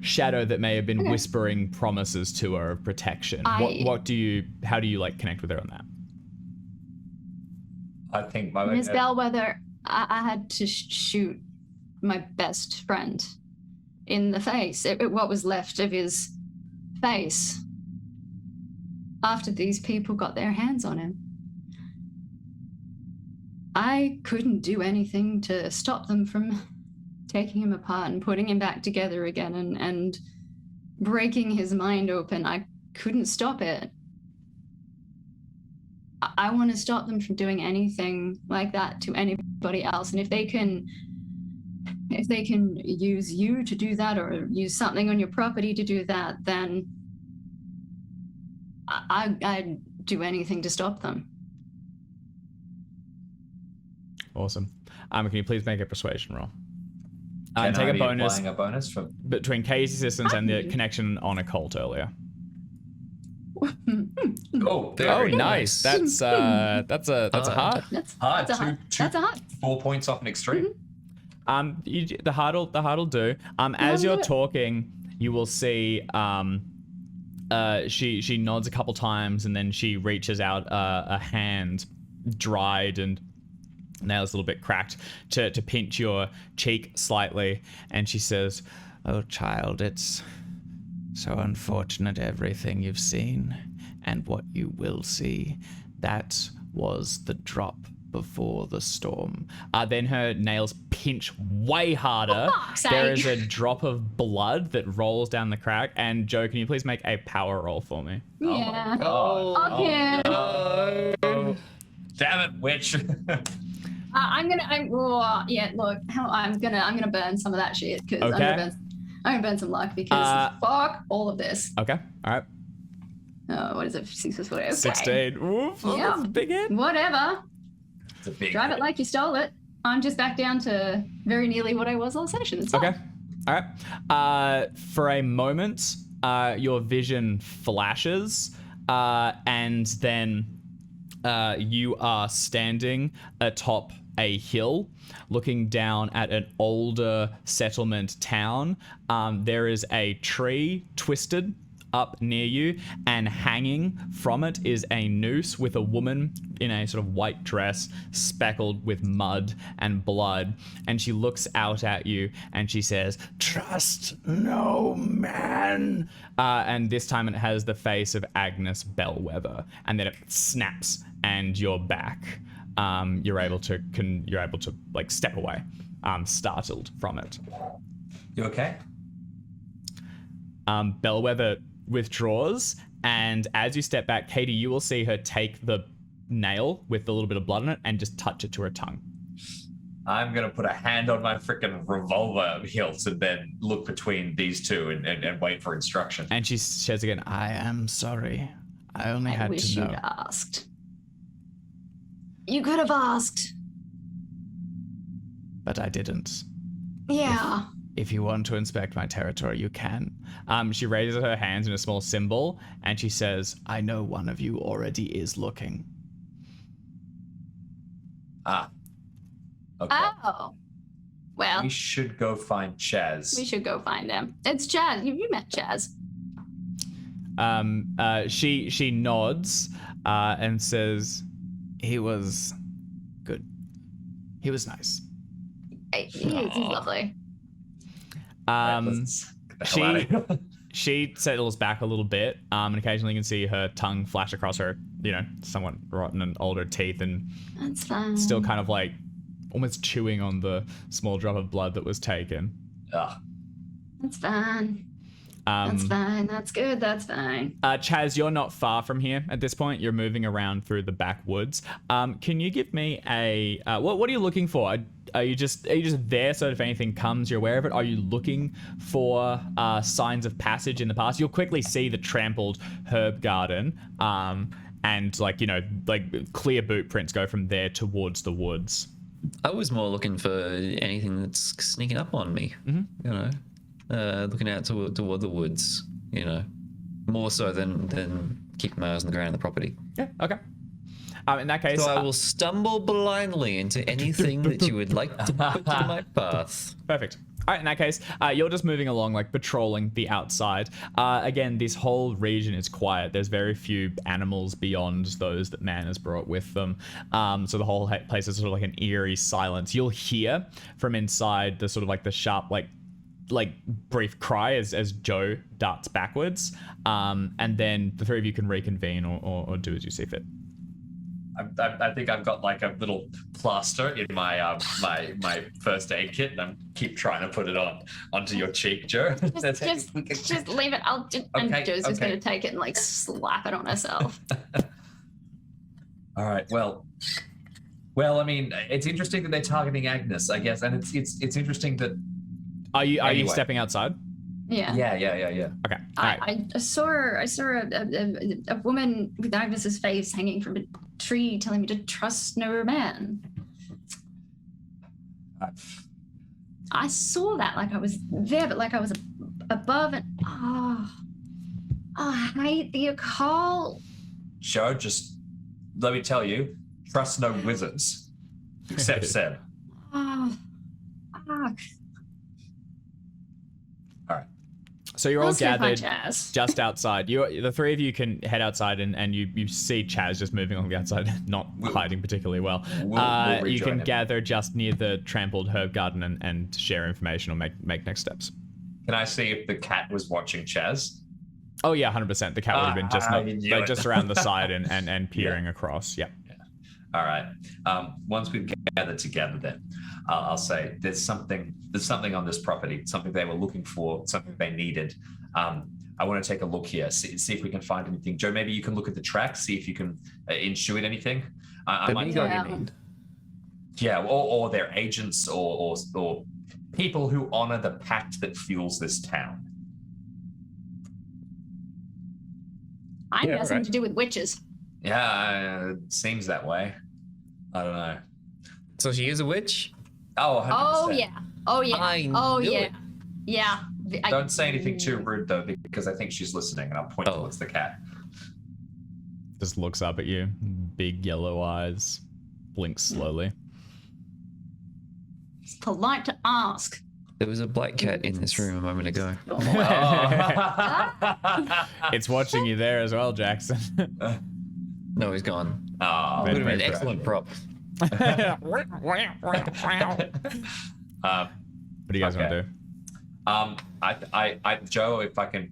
shadow that may have been whispering promises to her of protection? How do you like connect with her on that? I think Miss Bellweather, I had to shoot my best friend in the face, what was left of his face, after these people got their hands on him. I couldn't do anything to stop them from taking him apart and putting him back together again and breaking his mind open. I couldn't stop it. I want to stop them from doing anything like that to anybody else. And if they can use you to do that, or use something on your property to do that, then I'd do anything to stop them. Awesome. Can you please make a persuasion roll? Can take I a be bonus applying a bonus for between Katie's assistance and the connection on occult earlier. Very nice. That's a hard. That's hard. That's a hard. 4 points off an extreme. The hard'll do. As you're talking, you will see she nods a couple times, and then she reaches out a hand, dried and nails a little bit cracked, to pinch your cheek slightly, and she says, "Oh, child, it's so unfortunate everything you've seen and what you will see. That was the drop before the storm." Then her nails pinch way harder. There is a drop of blood that rolls down the crack. And Joe, can you please make a power roll for me? Yeah. Oh, Okay. no. Damn it, witch. I'm gonna burn some of that shit, because I'm gonna burn some luck, because fuck all of this. Okay. All right. Oh, what is it? 6 plus 4. Okay. 16. Oof. Yeah. That's a big hit. Whatever. It's a big Drive hit. it like you stole it. I'm just back down to very nearly what I was last session. It's fine. Okay. All right. For a moment, your vision flashes, and then you are standing atop a hill looking down at an older settlement town. There is a tree twisted up near you, and hanging from it is a noose with a woman in a sort of white dress speckled with mud and blood, and she looks out at you and she says, "Trust no man," and this time it has the face of Agnus Bellweather, and then it snaps and you're back. You're able to like step away, startled from it. You okay? Bellweather withdraws, and as you step back, Katie, you will see her take the nail with a little bit of blood on it and just touch it to her tongue. I'm gonna put a hand on my freaking revolver hilt and then look between these two and wait for instruction. And she says again, "I am sorry. I only had wish to know." you'd asked. You could have asked. But I didn't. Yeah. If you want to inspect my territory, you can. She raises her hands in a small symbol, and she says, "I know one of you already is looking." Ah. Okay. Oh. Well, We should go find Chaz. we should go find him. It's Chaz. You met Chaz. She nods and says, "He was good. He was nice." He's lovely. Let's get the hell out of here. She settles back a little bit, and occasionally you can see her tongue flash across her, somewhat rotten and older teeth, and That's fine. still kind of like almost chewing on the small drop of blood that was taken. Ugh. That's fine. That's fine. That's good. That's fine. Chaz, you're not far from here at this point. You're moving around through the backwoods. Can you give me a what are you looking for? Are you just there so that if anything comes, you're aware of it? Are you looking for signs of passage in the past? You'll quickly see the trampled herb garden, and like clear boot prints go from there towards the woods. I was more looking for anything that's sneaking up on me. Looking out toward the woods. More so than keeping my eyes on the ground on the property. Yeah. Okay. In that case, So I will stumble blindly into anything that you would like to put in my path. Perfect. All right, in that case, you're just moving along, like patrolling the outside. Again, this whole region is quiet. There's very few animals beyond those that man has brought with them. So the whole place is sort of like an eerie silence. You'll hear from inside the sort of like the sharp, like brief cry as Joe darts backwards. And then the three of you can reconvene or do as you see fit. I think I've got like a little plaster in my my first aid kit, and I keep trying to put it onto your cheek, Joe. Just leave it. And Joe's just okay. gonna take it and like slap it on herself. All right. Well, I mean, it's interesting that they're targeting Agnes, I guess, and it's interesting that. Are you Anyway. stepping outside? Yeah. Yeah. Okay. All right. I saw a woman with Agnes's face hanging from a tree telling me to trust no man. I saw that like I was there, but like I was above and I hate the occult. Joe, just let me tell you, trust no wizards, except Seb. Oh, fuck. All right. So you're all Let's go find gathered Chaz. just outside. The three of you can head outside, and you see Chaz just moving along the outside, not hiding particularly well. We'll You rejoin can him. gather just near the trampled herb garden and share information or make next steps. Can I see if the cat was watching Chaz? Oh yeah, 100%. The cat would have been I just knew it. around the side and peering across. Yeah. All right. Once we've gathered together, then I'll say there's something on this property, something they were looking for, something they needed. I want to take a look here, see if we can find anything. Joe, maybe you can look at the tracks, see if you can intuit anything. I The might Migo, Yeah. you mean? Yeah, or their agents or people who honor the pact that fuels this town. I'm Yeah, nothing right. to do with witches. Yeah, it seems that way. I don't know. So she is a witch? Oh, 100%. Oh yeah. Oh yeah. I oh knew yeah. it. Yeah. Don't say anything too rude, though, because I think she's listening, and I'll point Oh. towards the cat. Just looks up at you, big yellow eyes, blinks slowly. It's polite to ask. There was a black cat in this room a moment ago. It's watching you there as well, Jackson. No, he's gone. Oh, Would have been an excellent prop. What do you guys want to do? Joe, if I can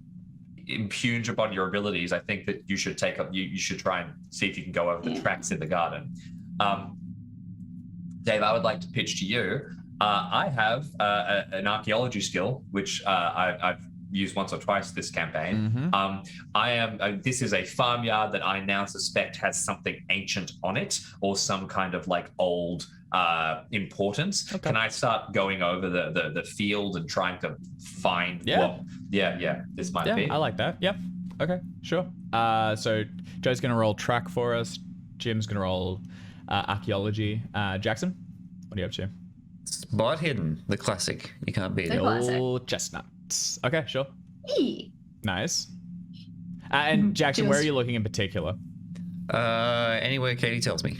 impugn upon your abilities, I think that you should take up. You should try and see if you can go over the tracks in the garden. Dave, I would like to pitch to you. I have an archaeology skill, which I've used once or twice this campaign. This is a farmyard that I now suspect has something ancient on it, or some kind of like old importance. Okay. Can I start going over the field and trying to find what this might be? I like that. Yep. Okay, sure. So Joe's gonna roll track for us. Jim's gonna roll archaeology. Jackson, what are you up to? Spot hidden, the classic. You can't beat it. Old chestnuts. Okay, sure. Eee. Nice. And Jackson, where are Just- you looking in particular? Anywhere Katie tells me.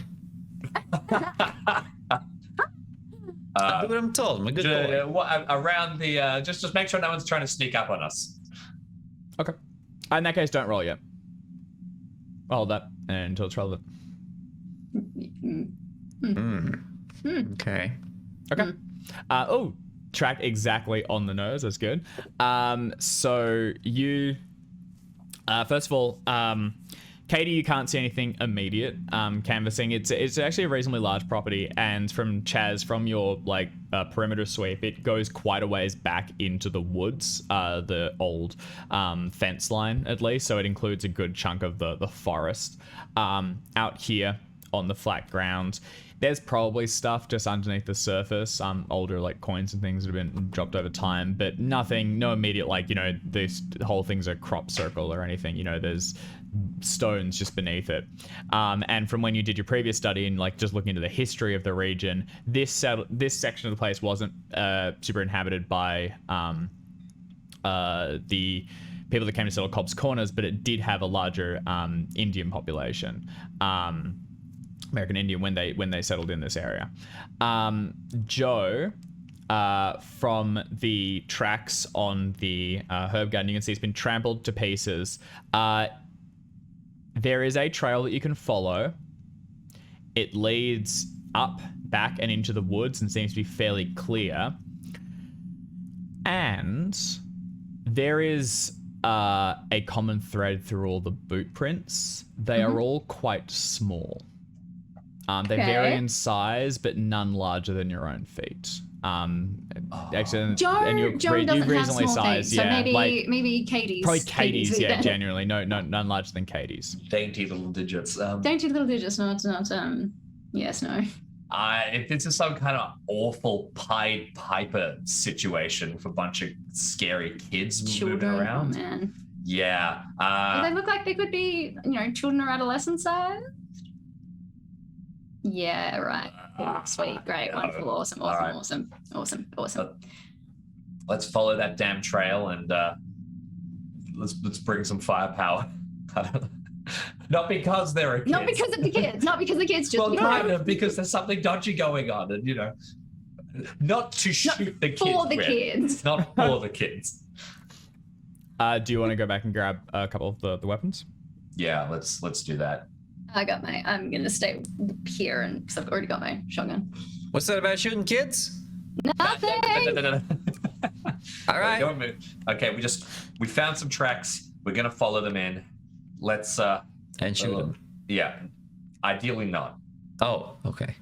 I do what I'm told. I'm a good boy. Around the just make sure no one's trying to sneak up on us. Okay. In that case, don't roll yet. I'll hold that until it's relevant. Okay. Okay. Track exactly on the nose. That's good. So you, first of all, Katie, you can't see anything immediate. Canvassing, it's actually a reasonably large property, and from Chaz, from your perimeter sweep, it goes quite a ways back into the woods, the old fence line at least. So it includes a good chunk of the forest. Out here on the flat ground, there's probably stuff just underneath the surface, older coins and things that have been dropped over time, but nothing, no immediate this whole thing's a crop circle or anything. There's stones just beneath it. And from when you did your previous study and just looking into the history of the region, this section of the place wasn't super inhabited by the people that came to settle Cobb's Corners, but it did have a larger Indian population. American Indian when they settled in this area. Joe, from the tracks on the herb garden, you can see it's been trampled to pieces. There is a trail that you can follow. It leads up, back, and into the woods and seems to be fairly clear. And there is a common thread through all the boot prints. They are all quite small. They vary in size, but none larger than your own feet. Actually, Joe, and you're Joe doesn't have reasonably small sized, feet, so yeah. maybe Katie's. Probably Katie's, yeah, then. genuinely. No, none larger than Katie's. Dainty little digits. Dainty little digits, not yes, no. If this is some kind of awful Pied Piper situation for a bunch of scary kids moving Children, around. oh man. Yeah. They look like they could be, children or adolescent size. Yeah, right. Sweet, great, wonderful, awesome. Let's follow that damn trail and let's bring some firepower. Not because there are kids. Not because of the kids. Not because the kids. Just well, kind of because there's something dodgy going on, and not to shoot the kids. For the with. kids. Not for the kids. Do you want to go back and grab a couple of the weapons? Yeah, let's do that. I'm gonna stay here, and because I've already got my shotgun. What's that about shooting kids? Nothing. All right. Don't move. Okay, we found some tracks. We're gonna follow them in. Let's And shoot them. Yeah, ideally not. Oh, okay.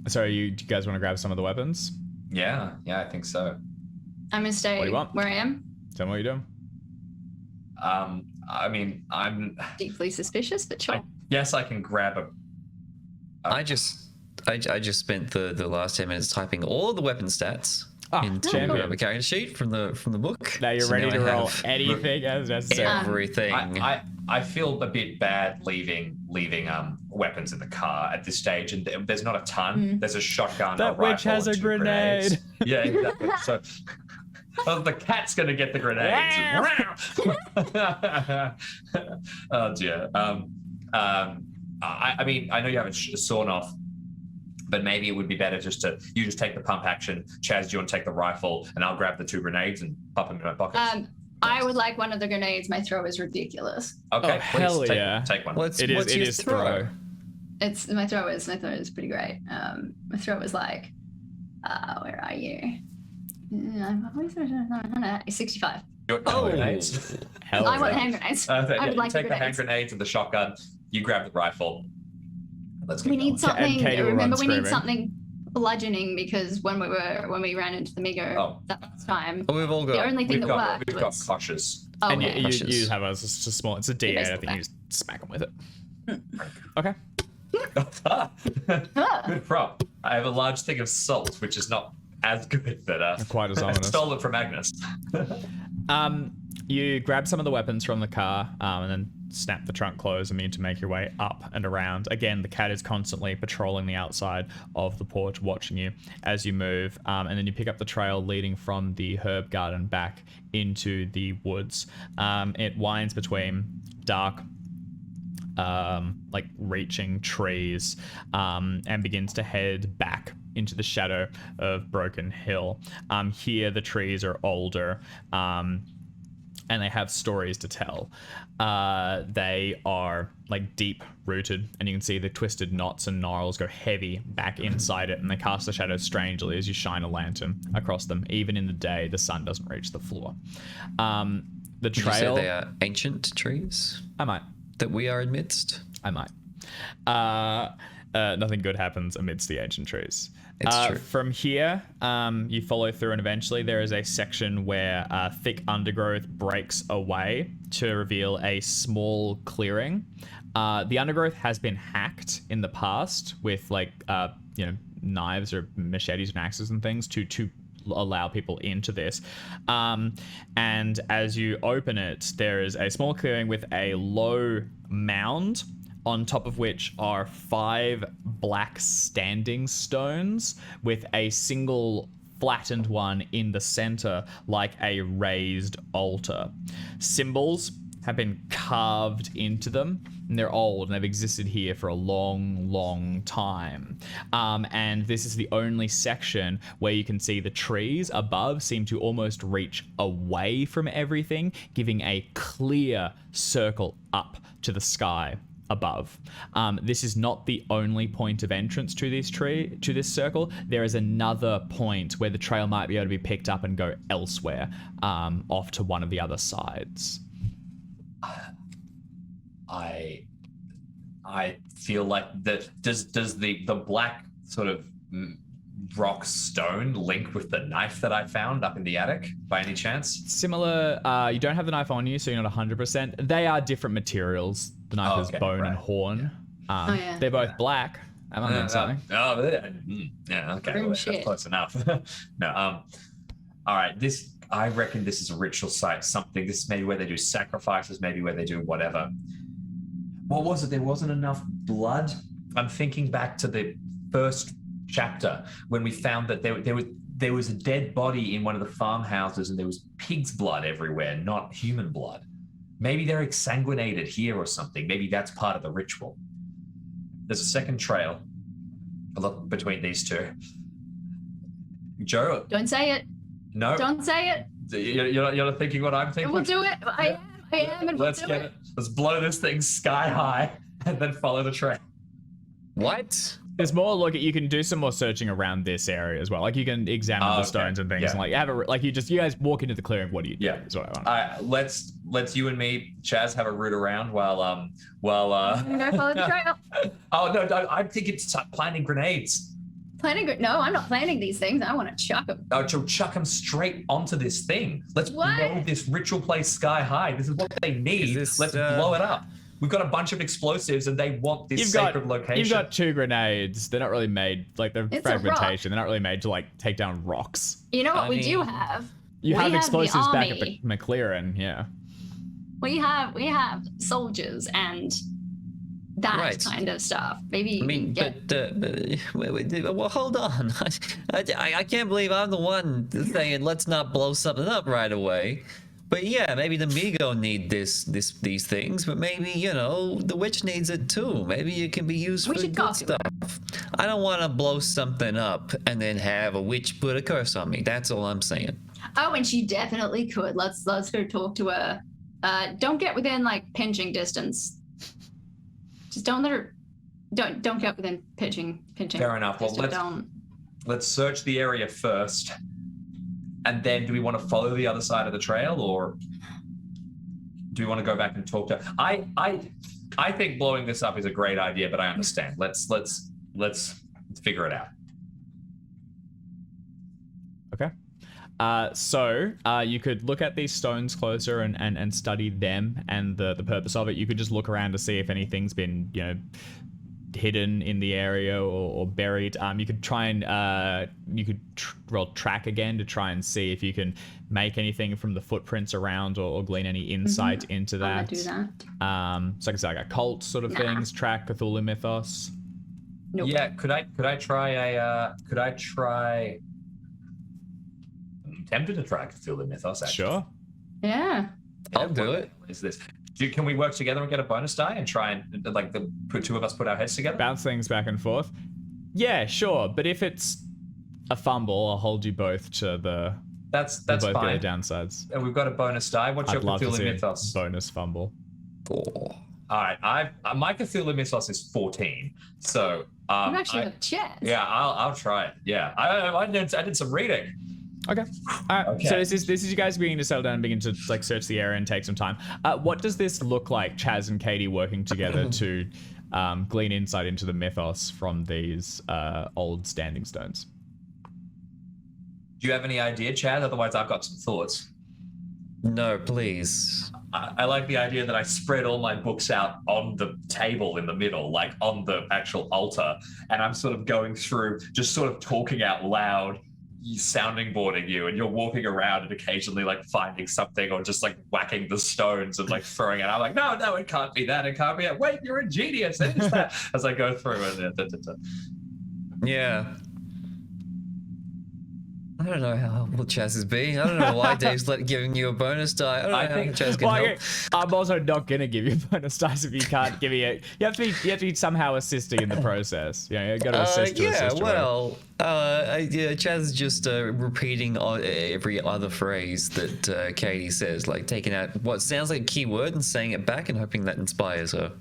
So do you guys want to grab some of the weapons? Yeah, I think so. I'm gonna stay What do you want? where I am. Tell me what you're doing. I mean, I'm Deeply suspicious, but sure. yes, I can grab a. I just spent the last 10 minutes typing all of the weapon stats into champion. a character sheet from the book. Now you're So ready now to I roll have anything as necessary. everything. I feel a bit bad leaving weapons in the car at this stage, and there's not a ton. There's a shotgun. That a rifle, witch has and a 2 grenades. grenade. Yeah, exactly. So Oh, the cat's gonna get the grenades. Oh dear. I mean, I know you haven't sawn off, but maybe it would be better just to take the pump action. Chaz, do you want to take the rifle, and I'll grab the 2 grenades and pop them in my pockets? I would like one of the grenades. My throw is ridiculous. Okay, Oh, hell yeah. Take one. It is throw. My throw is pretty great. My throw is like, where are you? 65. Grenades. Hell I want yeah. hand grenades. I I would like take the hand grenades. grenades and the shotgun. You grab the rifle. Let's get We going. need something. Katie will Remember, run we need screaming. something bludgeoning because when we ran into the Migo that time, Well, we've all the got. only thing We've that got worked was. cautious. Oh, And okay. you have a small. It's a D8. I basically think you just smack them with it. Okay. Good prop. I have a large thing of salt, which is not as good, but Quite as I ominous. stole it from Agnus. You grab some of the weapons from the car and then snap the trunk closed and begin to make your way up and around. Again, the cat is constantly patrolling the outside of the porch, watching you as you move. And then you pick up the trail leading from the herb garden back into the woods. It winds between dark, like reaching trees, and begins to head back into the shadow of Broken Hill. Here, the trees are older. And they have stories to tell. They are like deep rooted, and you can see the twisted knots and gnarls go heavy back inside it, and they cast a shadow strangely as you shine a lantern across them. Even in the day, the sun doesn't reach the floor. The Did you trail. say they are ancient trees I might. that we are amidst? I might. Nothing good happens amidst the ancient trees. It's true. From here, you follow through, and eventually there is a section where thick undergrowth breaks away to reveal a small clearing. The undergrowth has been hacked in the past with knives or machetes and axes and things to allow people into this. And as you open it, there is a small clearing with a low mound, on top of which are 5 black standing stones with a single flattened one in the center like a raised altar. Symbols have been carved into them, and they're old, and they've existed here for a long, long time. And this is the only section where you can see the trees above seem to almost reach away from everything, giving a clear circle up to the sky above. This is not the only point of entrance to this circle. There is another point where the trail might be able to be picked up and go elsewhere, off to one of the other sides. I feel like that. Does the black sort of rock stone link with the knife that I found up in the attic by any chance? Similar. You don't have the knife on you, so you're not 100%. They are different materials. The knife is bone and horn. yeah. They're both black. Am I missing something? Yeah, okay. Grim Well, shit. that's close enough. No. All right. I reckon this is a ritual site. Something. This is maybe where they do sacrifices. Maybe where they do whatever. What was it? There wasn't enough blood. I'm thinking back to the first chapter when we found that there was a dead body in one of the farmhouses, and there was pig's blood everywhere, not human blood. Maybe they're exsanguinated here or something. Maybe that's part of the ritual. There's a second trail. Look between these two. Joe, Don't say it. no, Don't say it. you're not thinking what I'm thinking. We'll do it. I am, and Let's we'll do get it. Let's blow this thing sky high and then follow the trail. What? There's more look at. You can do some more searching around this area as well. Like you can examine the Okay. stones and things, Yeah. and like have you guys walk into the clearing. What do you do? Yeah. Is what I want. All right, let's you and me, Chaz, have a root around while I'm gonna go follow the trail. Oh no, I'm thinking planting grenades. No, I'm not planning these things. I want to chuck them. Oh, chuck them straight onto this thing. Let's What? blow this ritual place sky high. This is what they need. this, Let's blow it up. We've got a bunch of explosives, and they want this sacred location. You've got 2 grenades. They're not really made like they're It's a rock. fragmentation. They're not really made to like take down rocks. You know what we do mean, have? You We have the explosives back at army. McLaren, yeah. We have soldiers, and that Right. kind of stuff. Maybe I mean, get well, hold on. I can't believe I'm the one saying let's not blow something up right away. But yeah, maybe the Migo need these things, but maybe, you know, the witch needs it too. Maybe it can be used We for should good talk to her. stuff. I don't want to blow something up and then have a witch put a curse on me. That's all I'm saying. Oh, and she definitely could. Let's go talk to her. Don't get within like pinching distance. Just don't let her. Don't get within pinching. Fair enough. Well, Just don't. let's search the area first, and then do we want to follow the other side of the trail, or do we want to go back and talk to her? I think blowing this up is a great idea, but I understand. Let's figure it out. Okay. So you could look at these stones closer and study them and the purpose of it. You could just look around to see if anything's been, you know, hidden in the area or buried. You could try and roll track again to try and see if you can make anything from the footprints around or glean any insight into I'm gonna that. do that. So I can say like occult sort of things, track Cthulhu mythos. Nope. Yeah, could I try I'm tempted to try Cthulhu Mythos, actually. Sure. Yeah. I'll do it. Is this? Can we work together and get a bonus die and try and like two of us put our heads together? Bounce things back and forth. Yeah, sure. But if it's a fumble, I'll hold you both to the. That's both get fine. the downsides. And we've got a bonus die. What's I'd your love to Cthulhu see Mythos? a bonus fumble. Oh. All right, my Cthulhu Mythos is 14. So You actually have chess. yeah, I'll try it. Yeah, I did some reading. Okay. All right. Okay. So this is you guys beginning to settle down and begin to like search the area and take some time. What does this look like, Chaz and Katie working together to glean insight into the mythos from these old standing stones? Do you have any idea, Chad? Otherwise, I've got some thoughts. No, please. I like the idea that I spread all my books out on the table in the middle, like on the actual altar, and I'm sort of going through, just sort of talking out loud, sounding boarding you, and you're walking around and occasionally like finding something or just like whacking the stones and like throwing it. I'm like, no, it can't be that. It can't be that. Wait, you're a genius. It is that. As I go through and Yeah. I don't know how helpful Chaz is being. I don't know why Dave's giving you a bonus die. I don't know how Chaz can help. I'm also not gonna give you bonus dice if you can't give me it. You have to be somehow assisting in the process. You know, you got to assist to yeah, assist. well, Chaz is just repeating every other phrase that Katie says, like taking out what sounds like a key word and saying it back and hoping that inspires her.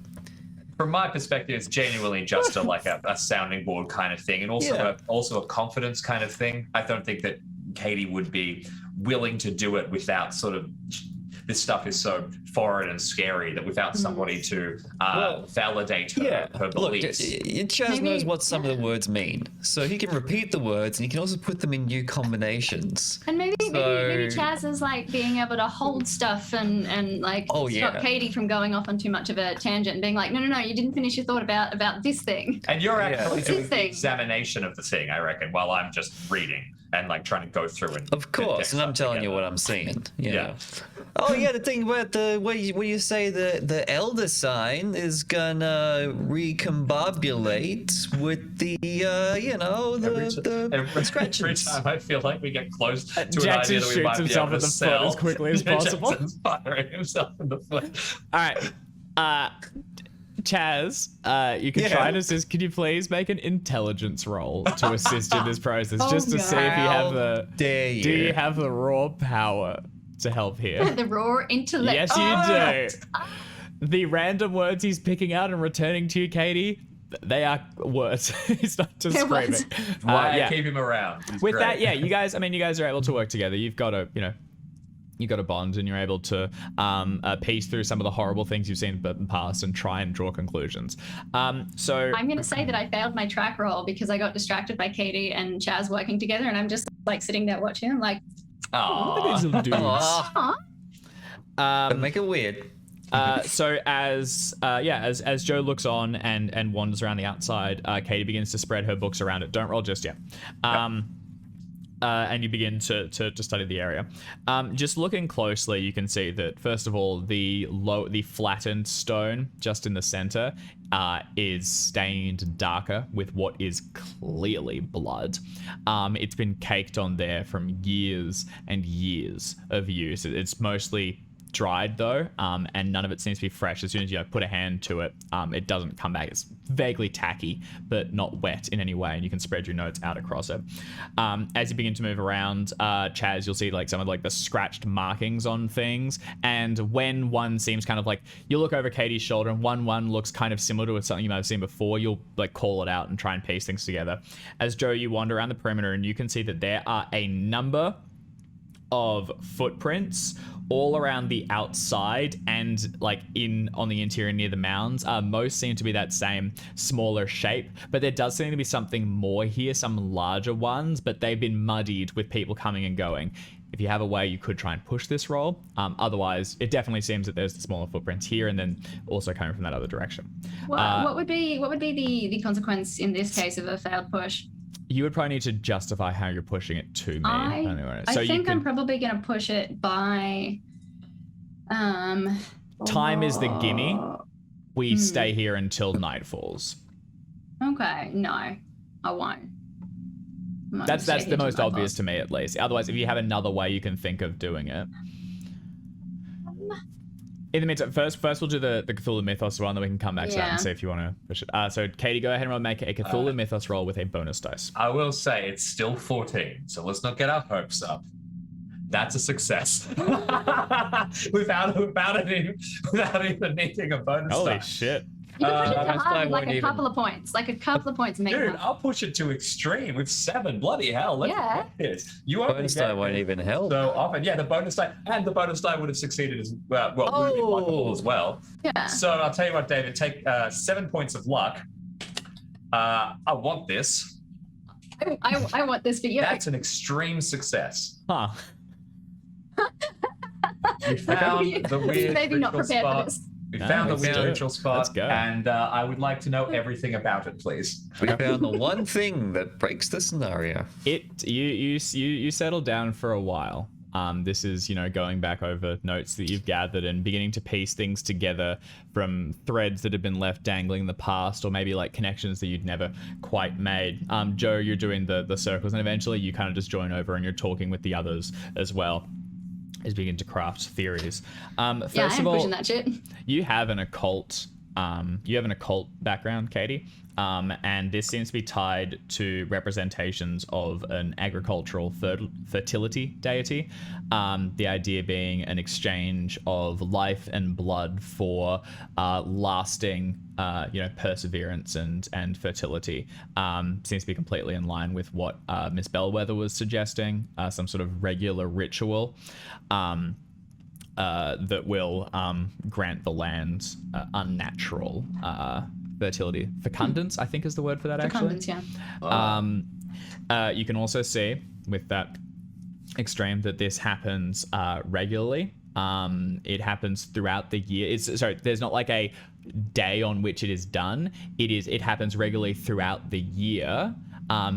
from my perspective, it's genuinely just a sounding board kind of thing, and also a confidence kind of thing. I don't think that Katie would be willing to do it without sort of, this stuff is so foreign and scary that without somebody to validate her beliefs. Look, Chaz knows what some of the words mean, so he can repeat the words and he can also put them in new combinations. And maybe Chaz is like being able to hold stuff and like stop Katie from going off on too much of a tangent and being like, no, you didn't finish your thought about this thing. And you're actually doing the thing. examination of the thing, I reckon, while I'm just reading and like trying to go through and of course, and I'm telling you what I'm seeing. Yeah. Oh yeah, the thing about the what you say the elder sign is gonna recombobulate with the the scratches. Every time I feel like we get close to Jackson an idea that we shoots might be himself able in to the sell. foot as quickly as possible. Jackson's firing himself in the foot. All right. Chaz, you can try and assist. Could you please make an intelligence roll to assist in this process, just to see if you have the. Dare you? Do you have the raw power to help here? The raw intellect. Yes, you do. The random words he's picking out and returning to you, Katie, they are words. He's not just screaming. Why I keep him around. He's With great. that, you guys are able to work together. You've got a, you got a bond, and you're able to piece through some of the horrible things you've seen in the past and try and draw conclusions. So I'm going to say that I failed my track roll because I got distracted by Katie and Chaz working together, and I'm just like sitting there watching. I'm like, these little dudes. Don't make it weird. So as Joe looks on and wanders around the outside, Katie begins to spread her books around it. Don't roll just yet. and you begin to study the area. Just looking closely, you can see that first of all, the flattened stone just in the center is stained darker with what is clearly blood. It's been caked on there from years and years of use. It's mostly dried though, and none of it seems to be fresh. As soon as you put a hand to it, it doesn't come back. It's vaguely tacky, but not wet in any way, and you can spread your notes out across it. As you begin to move around, Chaz, you'll see like some of like the scratched markings on things, and when one seems kind of like, you look over Katie's shoulder and one looks kind of similar to something you might have seen before, you'll like call it out and try and piece things together. As Joe, you wander around the perimeter and you can see that there are a number of footprints all around the outside and like on the interior near the mounds. Most seem to be that same smaller shape, but there does seem to be something more here, some larger ones, but they've been muddied with people coming and going. If you have a way, you could try and push this roll. Otherwise, it definitely seems that there's the smaller footprints here and then also coming from that other direction. What would be the consequence in this case of a failed push? You would probably need to justify how you're pushing it to me. I think I'm probably going to push it by... Time is the gimme. We stay here until night falls. Okay, no, I won't. That's the most obvious to me, at least. Otherwise, if you have another way you can think of doing it. In the meantime, first we'll do the Cthulhu Mythos one, then we can come back to that and see if you want to push it. So, Katie, go ahead and make a Cthulhu Mythos roll with a bonus dice. I will say it's still 14, so let's not get our hopes up. That's a success. without even needing a bonus Holy dice. shit. You can push it to hard with like a even- couple of points. Like a couple of points. Make Dude, it I'll push it to extreme with 7. Bloody hell. Let's get this. You only Bonus get die won't even help. so often. Yeah, the bonus die would have succeeded as well. Well, would have been wonderful as well. Yeah. So I'll tell you what, David, take 7 points of luck. I want this. I want this for you. That's an extreme success. Huh. We found the weird Maybe not ritual prepared for spot. this. We found the let's weird do it. ritual spot, Let's go. and I would like to know everything about it, please. We found the one thing that breaks the scenario. You settled down for a while. This is, going back over notes that you've gathered and beginning to piece things together from threads that have been left dangling in the past, or maybe like connections that you'd never quite made. Joe, you're doing the circles, and eventually you kind of just join over and you're talking with the others as well as begin to craft theories. First Yeah, I of am all, pushing that shit. you have an occult background, Katie, and this seems to be tied to representations of an agricultural fertility deity. The idea being an exchange of life and blood for lasting perseverance and fertility. Seems to be completely in line with what Miss Bellweather was suggesting, some sort of regular ritual that will grant the land unnatural fertility. Fecundance, I think, is the word for that, actually. Fecundance, yeah. You can also see with that extreme that this happens regularly. It happens throughout the year. There's not like a day on which it is done. It happens regularly throughout the year.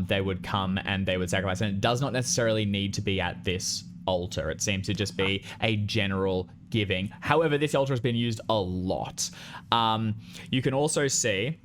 They would come and they would sacrifice, and it does not necessarily need to be at this altar. It seems to just be a general giving. However, this altar has been used a lot. You can also see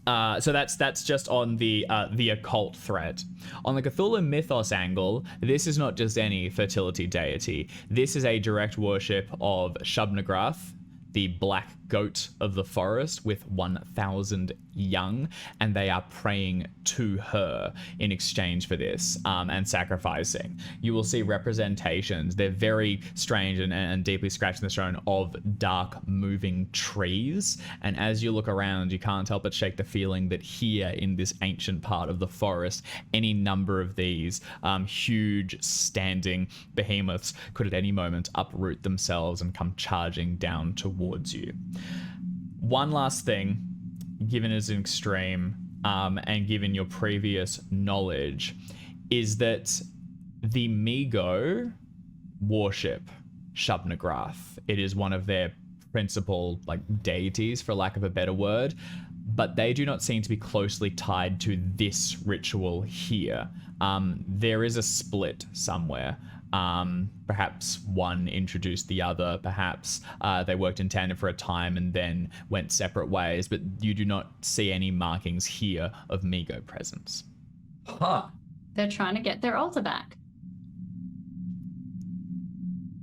so that's just on the occult thread. On the Cthulhu Mythos angle, this is not just any fertility deity. This is a direct worship of Shubnagrath, the black goat of the forest with 1,000 young, and they are praying to her in exchange for this and sacrificing. You will see representations. They're very strange and deeply scratched in the stone of dark moving trees, and as you look around, you can't help but shake the feeling that here in this ancient part of the forest, any number of these huge standing behemoths could at any moment uproot themselves and come charging down towards you. One last thing, given as an extreme and given your previous knowledge, is that the Migo worship Shubnagrath. It is one of their principal deities, for lack of a better word. but they do not seem to be closely tied to this ritual here. There is a split somewhere. Perhaps one introduced the other, perhaps they worked in tandem for a time and then went separate ways, but you do not see any markings here of Migo presence. Huh. They're trying to get their altar back.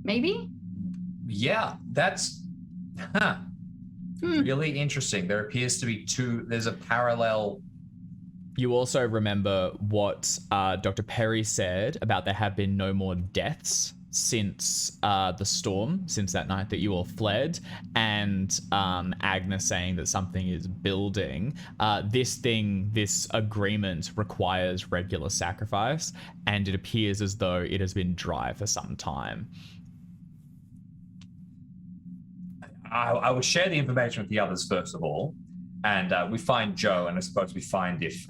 Maybe? Yeah, that's really interesting. There appears to be there's a parallel. You also remember what Dr. Perry said about there have been no more deaths since the storm, since that night that you all fled, and Agnes saying that something is building. This agreement requires regular sacrifice, and it appears as though it has been dry for some time. I would share the information with the others first of all, and we find Joe, and I suppose we find if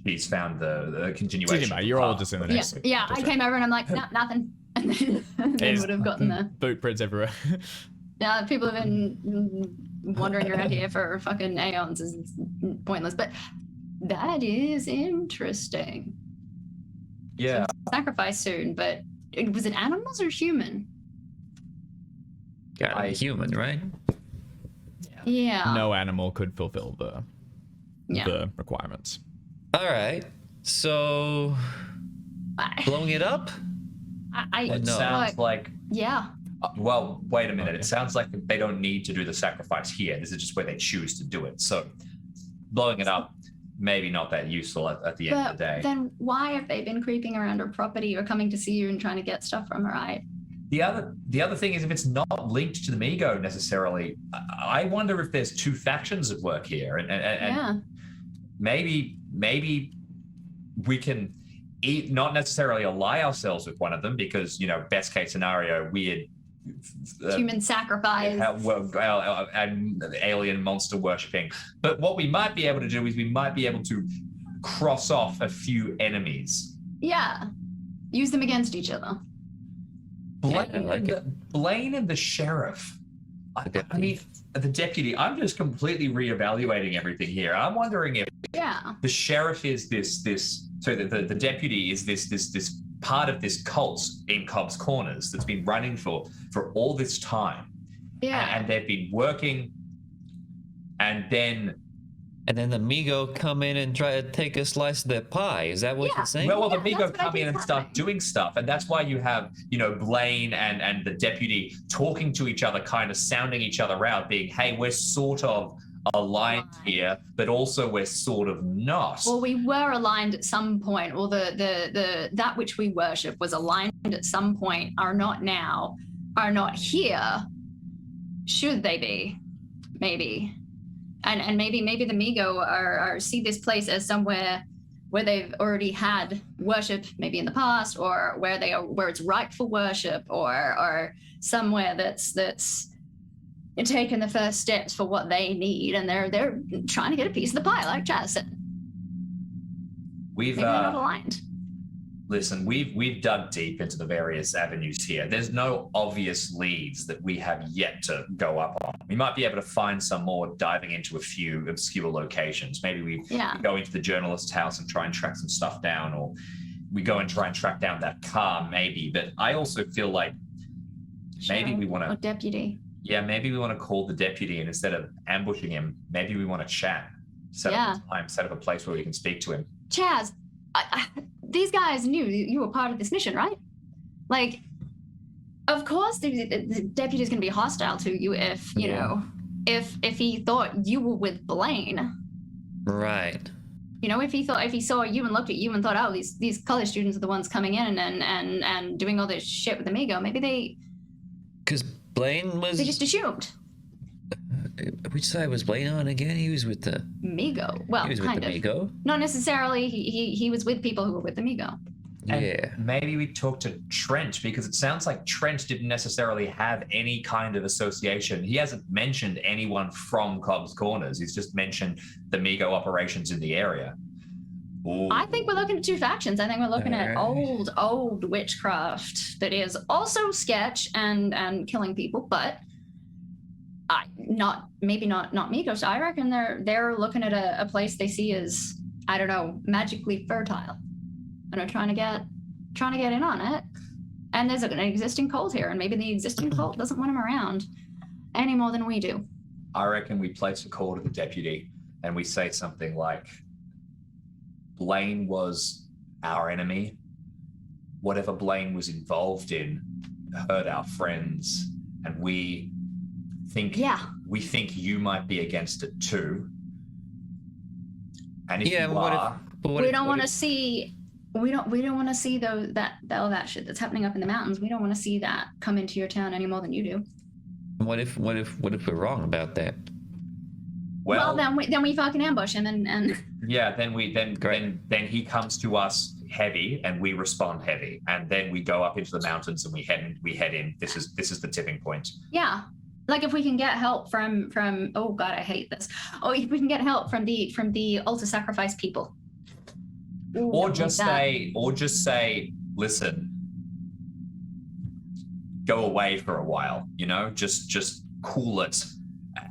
he's found the continuation. You're all just in the next. Yeah, I came over and I'm like, nah, nothing. And then they would have gotten the boot prints everywhere. Yeah, people have been wandering around here for fucking aeons. Is pointless, but that is interesting. Yeah. Sacrifice soon, but was it animals or human? Gotta be human, right? Yeah. No animal could fulfill the requirements. All right. So, blowing it up? It sounds like. Yeah. Well, wait a minute. It sounds like they don't need to do the sacrifice here. This is just where they choose to do it. So, blowing it up, maybe not that useful at the end of the day. Then why have they been creeping around her property or coming to see you and trying to get stuff from her? The other thing is, if it's not linked to the Migo necessarily, I wonder if there's two factions at work here, and maybe we can not necessarily ally ourselves with one of them because, you know, best case scenario, weird human sacrifice, and alien monster worshipping. But what we might be able to do is we might be able to cross off a few enemies. Yeah, use them against each other. Blaine and the sheriff. I mean, the deputy. I'm just completely reevaluating everything here. I'm wondering if the sheriff is this. So the deputy is this part of this cult in Cobb's Corners that's been running for all this time. Yeah, and they've been working, and then the Migo come in and try to take a slice of their pie. Is that what you're saying? Well, the Migo come in and start doing stuff, and that's why you have, you know, Blaine and the deputy talking to each other, kind of sounding each other out, being, hey, we're sort of aligned here, but also we're sort of not. Well, we were aligned at some point. Well, the that which we worship was aligned at some point, are not now, are not here. Should they be? Maybe. And maybe the Migo are see this place as somewhere where they've already had worship, maybe in the past, or where it's right for worship, or somewhere that's taken the first steps for what they need, and they're trying to get a piece of the pie, like Chaz said. Maybe they're not aligned. Listen, we've dug deep into the various avenues here. There's no obvious leads that we have yet to go up on. We might be able to find some more diving into a few obscure locations. Maybe we go into the journalist's house and try and track some stuff down, or we go and try and track down that car, maybe. But I also feel like maybe we want to... Or deputy. Yeah, maybe we want to call the deputy, and instead of ambushing him, maybe we want to chat. Set up a time, set up a place where we can speak to him. Chaz, these guys knew you were part of this mission, right? Like, of course the deputy's going to be hostile to you if, you know, if he thought you were with Blaine. Right. You know, if he saw you and looked at you and thought, oh, these college students are the ones coming in and doing all this shit with Amigo, maybe they... Because Blaine was... They just assumed. Which side was Blaine on again? He was with the... Migo. Well, he was with the Migo? Not necessarily. He was with people who were with the Migo. And maybe we talk to Trent, because it sounds like Trent didn't necessarily have any kind of association. He hasn't mentioned anyone from Cobb's Corners. He's just mentioned the Migo operations in the area. Ooh. I think we're looking at two factions. I think we're looking at old witchcraft that is also sketch and killing people, but Maybe not me, Ghost. I reckon they're looking at a place they see as, I don't know, magically fertile, and are trying to get in on it. And there's an existing cult here, and maybe the existing cult doesn't want him around any more than we do. I reckon we place a call to the deputy, and we say something like, Blaine was our enemy. Whatever Blaine was involved in hurt our friends, and we think you might be against it too. And if you are, we don't want to see that shit that's happening up in the mountains. We don't want to see that come into your town any more than you do. What if we're wrong about that? Well, then we fucking ambush him and yeah, then he comes to us heavy and we respond heavy, and then we go up into the mountains and we head in. This is the tipping point. Yeah. Like if we can get help from oh god, I hate this. Oh, if we can get help from the altar sacrifice people. Ooh, or just say, listen, go away for a while, just cool it.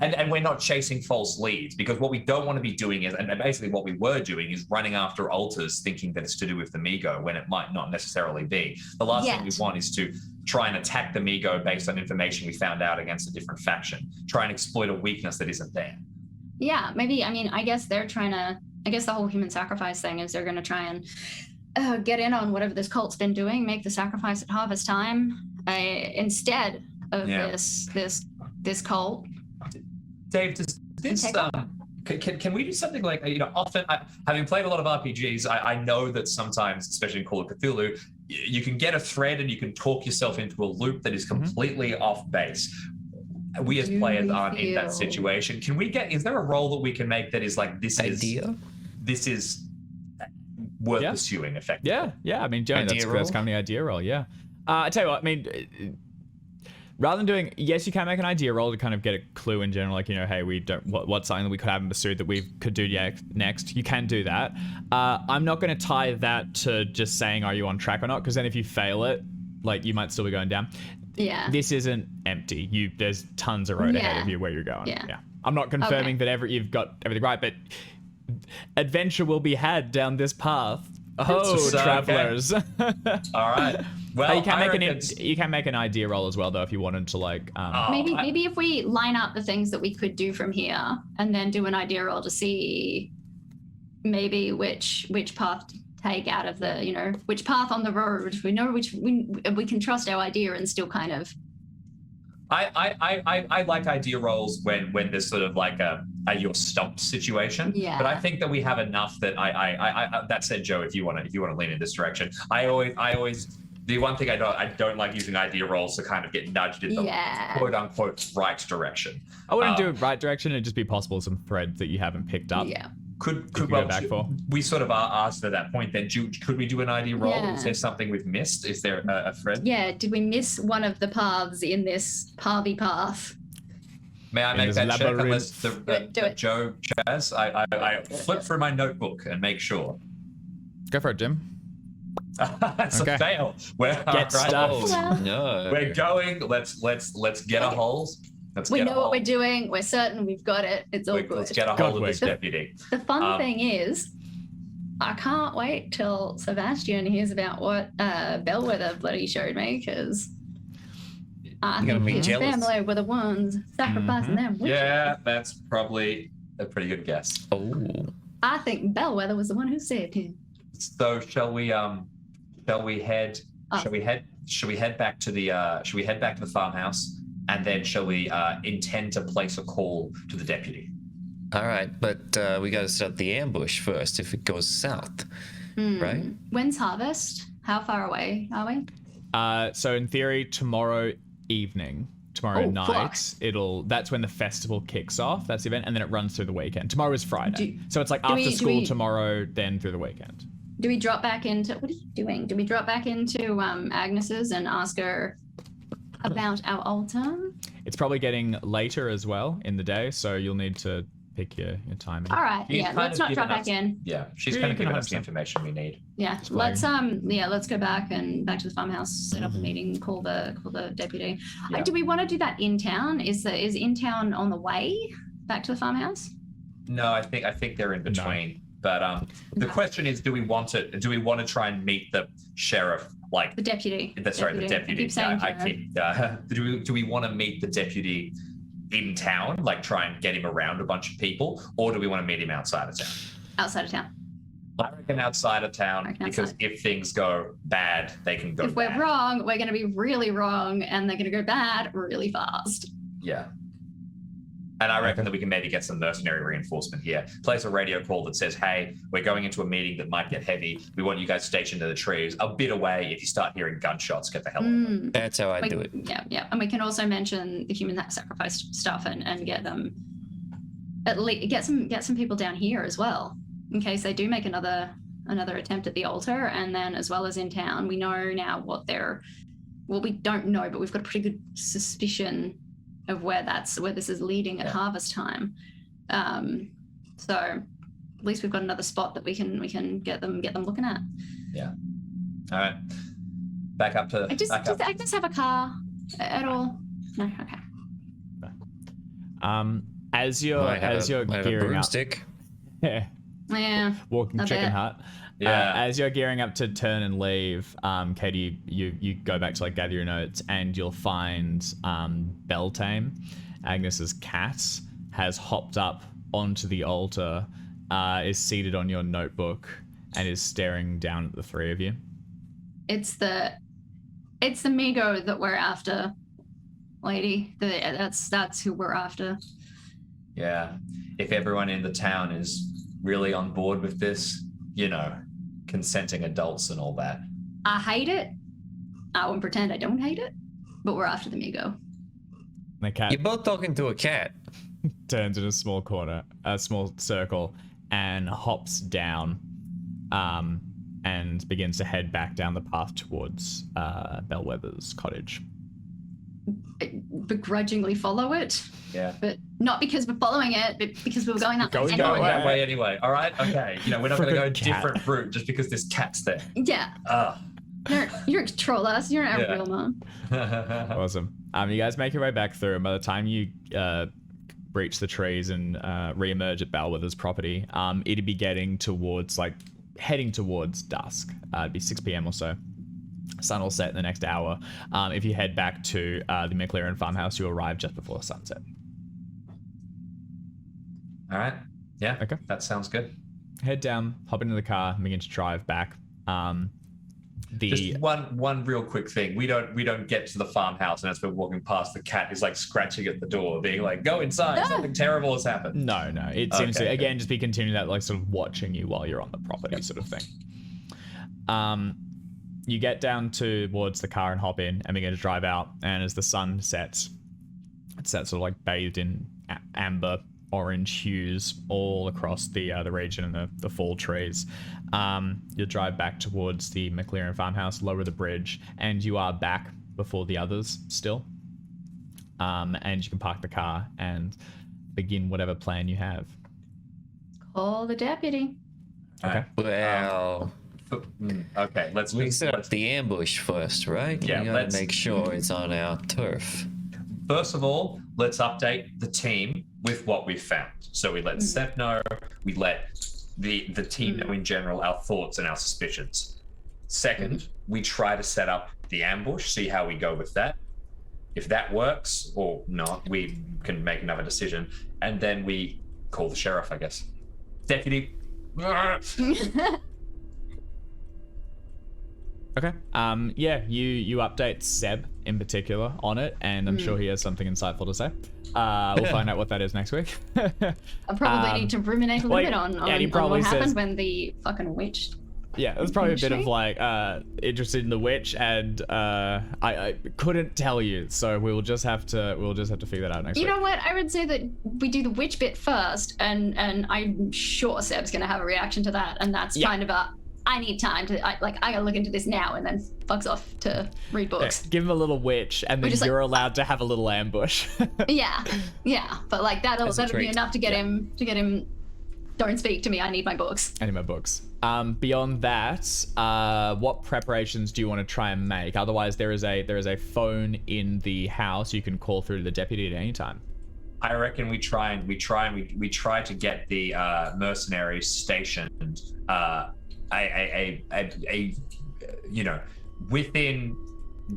And we're not chasing false leads, because what we don't want to be doing is, and basically what we were doing is running after altars thinking that it's to do with the Migo when it might not necessarily be. The last thing we want is to try and attack the Migo based on information we found out against a different faction, try and exploit a weakness that isn't there. Yeah, maybe, I guess they're trying to, the whole human sacrifice thing is they're going to try and get in on whatever this cult's been doing, make the sacrifice at harvest time instead of this cult. Dave, does this, can we do something like, often, having played a lot of RPGs, I know that sometimes, especially in Call of Cthulhu, you can get a thread and you can talk yourself into a loop that is completely off base. We as players aren't in that situation. Is there a role that we can make that is like, this is worth pursuing effectively? Yeah. I mean, Johnny, that's kind of the idea role, yeah. I tell you what, I mean, rather than doing, yes, you can make an idea roll to kind of get a clue in general, like, hey, we don't, what's something that we could have in pursuit that we could do next. You can do that. I'm not going to tie that to just saying, are you on track or not? Because then if you fail it, like, you might still be going down. Yeah. This isn't empty. There's tons of road ahead of you where you're going. Yeah. I'm not confirming that you've got everything right, but adventure will be had down this path. Oh, travelers. Okay. All right. Well, you can make an idea roll as well, though, if you wanted to, like. Maybe if we line up the things that we could do from here, and then do an idea roll to see maybe which path to take out of the, which path on the road. We know which we can trust our idea and still kind of. I like idea rolls when there's sort of like a you're stumped situation. Yeah. But I think that we have enough that I that said, Joe, if you want to lean in this direction, I always the one thing I don't like using idea rolls to kind of get nudged in the quote unquote right direction. I wouldn't do it right direction. It'd just be possible some threads that you haven't picked up. Yeah. Could go back for. We sort of are asked at that point then, could we do an idea roll? Is there something we've missed? Is there a thread? Yeah, did we miss one of the paths in this pathy path? May I make that check unless do it. Joe Chaz? I flip through my notebook and make sure. Go for it, Jim. It's a fail. Get stuffed. No. We're going. Let's get a hold. We know what we're doing. We're certain we've got it. It's all good. Let's get a hold of this deputy. The fun thing is, I can't wait till Sebastian hears about what Bellweather bloody showed me, because I think his family were the ones sacrificing them. Yeah, that's probably a pretty good guess. Oh. I think Bellweather was the one who saved him. So shall we head back to the farmhouse? And then shall we intend to place a call to the deputy? All right, but we got to set up the ambush first if it goes south, right? When's harvest? How far away are we? So in theory, tomorrow evening, night, fuck. That's when the festival kicks off. That's the event, and then it runs through the weekend. Tomorrow is Friday, so it's like after school tomorrow, then through the weekend. Do we drop back into? What are you doing? Do we drop back into Agnes's and ask her about our altar? It's probably getting later as well in the day, so you'll need to pick your timing. All right, She's yeah, kind let's of not given drop back us- in. Yeah, she's Yeah, kind you of can given have us the some. information we need. Yeah, let's go back to the farmhouse, set up a meeting, call the deputy. Yeah. Do we want to do that in town? Is in town on the way back to the farmhouse? No, I think they're in between. But the question is, do we want to try and meet the sheriff? Like The deputy. the deputy. I keep saying sheriff. Do we want to meet the deputy in town, like try and get him around a bunch of people, or do we want to meet him outside of town? Outside of town. I reckon outside of town, Reckon because outside. if things go bad, they can go If we're bad. wrong, we're going to be really wrong, and they're going to go bad really fast. Yeah. And I reckon that we can maybe get some mercenary reinforcement here. Place a radio call that says, hey, we're going into a meeting that might get heavy. We want you guys stationed in the trees a bit away. If you start hearing gunshots, get the hell out. That's how I do it. Yeah. And we can also mention the human sacrifice stuff and get them at least get some people down here as well, in case they do make another attempt at the altar. And then as well as in town, we know now we don't know, but we've got a pretty good suspicion of where this is leading at harvest time. So at least we've got another spot that we can get them looking at. Yeah. All right. Back up to. Does Agnes have a car at all? No. Okay. As you're I have a gearing up, broomstick. yeah, Yeah. walking Not chicken bad. hut. Yeah. As you're gearing up to turn and leave, Katie, you go back to like gather your notes, and you'll find Beltane, Agnes's cat, has hopped up onto the altar, is seated on your notebook, and is staring down at the three of you. It's the Migo that we're after, lady. That's who we're after. Yeah. If everyone in the town is really on board with this, consenting adults and all that. I hate it. I won't pretend I don't hate it, but we're after the Migo. The cat You're both talking to a cat. turns in a small circle, and hops down, and begins to head back down the path towards Bellweather's cottage. I begrudgingly follow it, Yeah. but not because we're following it, but because we were going that way. Going anyway. Going that way anyway. All right. Okay. We're not going to go a Frickin' cat. different route just because this cat's there. Yeah, Ugh. you're a troll us. You're not Yeah. a real man. Awesome. You guys make your way back through, and by the time you breach the trees and re-emerge at Bellweather's property, it'd be heading towards dusk. It'd be 6 p.m. or so. Sun will set in the next hour. If you head back to the McLaren farmhouse, you arrive just before sunset. All right. Yeah. Okay. That sounds good. Head down, hop into the car, and begin to drive back. Just one real quick thing. We don't get to the farmhouse, and as we're walking past, the cat is like scratching at the door, being like, "Go inside! No. Something terrible has happened." No. It seems to Okay, again just be continuing that like sort of watching you while you're on the property sort of thing. You get down towards the car and hop in, and begin to drive out. And as the sun sets, it's that sort of like bathed in amber orange hues all across the region and the fall trees. You drive back towards the McLaren farmhouse, lower the bridge, and you are back before the others still. And you can park the car and begin whatever plan you have. Call the deputy. Okay. Well, Okay. Let's we set up the ambush first, right? Yeah, We gotta let's- make sure it's on our turf. First of all, let's update the team with what we've found. So we let Seth know, we let the team know in general our thoughts and our suspicions. Second, we try to set up the ambush, see how we go with that. If that works or not, we can make another decision. And then we call the sheriff, I guess. Deputy. Okay. You update Seb in particular on it, and I'm sure he has something insightful to say. We'll find out what that is next week. I probably need to ruminate a little bit on he probably what happened says- when the fucking witch. Yeah, it was probably a bit of Actually? like interested in the witch, and I couldn't tell you, so we'll just have to figure that out next You week. know what? I would say that we do the witch bit first, and I'm sure Seb's gonna have a reaction to that, and that's Yeah. kind of I need time to I gotta look into this now, and then fucks off to read books. Give him a little witch, and then you're allowed to have a little ambush. Yeah, but like that'll be treat. enough to get him don't speak to me, I need my books. I need my books. Beyond that, what preparations do you want to try and make? Otherwise, there is a phone in the house. You can call through to the deputy at any time. I reckon we try to get the mercenaries stationed within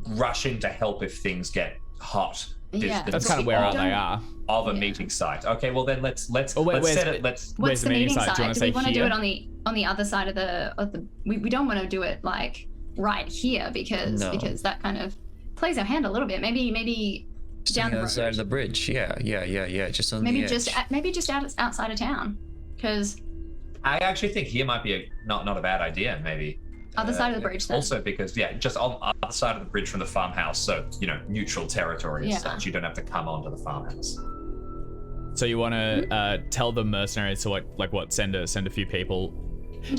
rushing to help if things get hot. Yeah, That's kind of where they are. Of a meeting site. Okay, well then let's where's set it. What's the meeting site? Do you Do we want to do here? it on the other side of the we don't want to do it like right here because that kind of plays our hand a little bit. Maybe down the other side of the bridge. Yeah. Just on maybe the edge. maybe just outside of town, because I actually think here might be not a bad idea. Maybe other side of the bridge. Then. Also because just on the other side of the bridge from the farmhouse, so neutral territory as such. You don't have to come onto the farmhouse. So you want to tell the mercenaries to send a few people.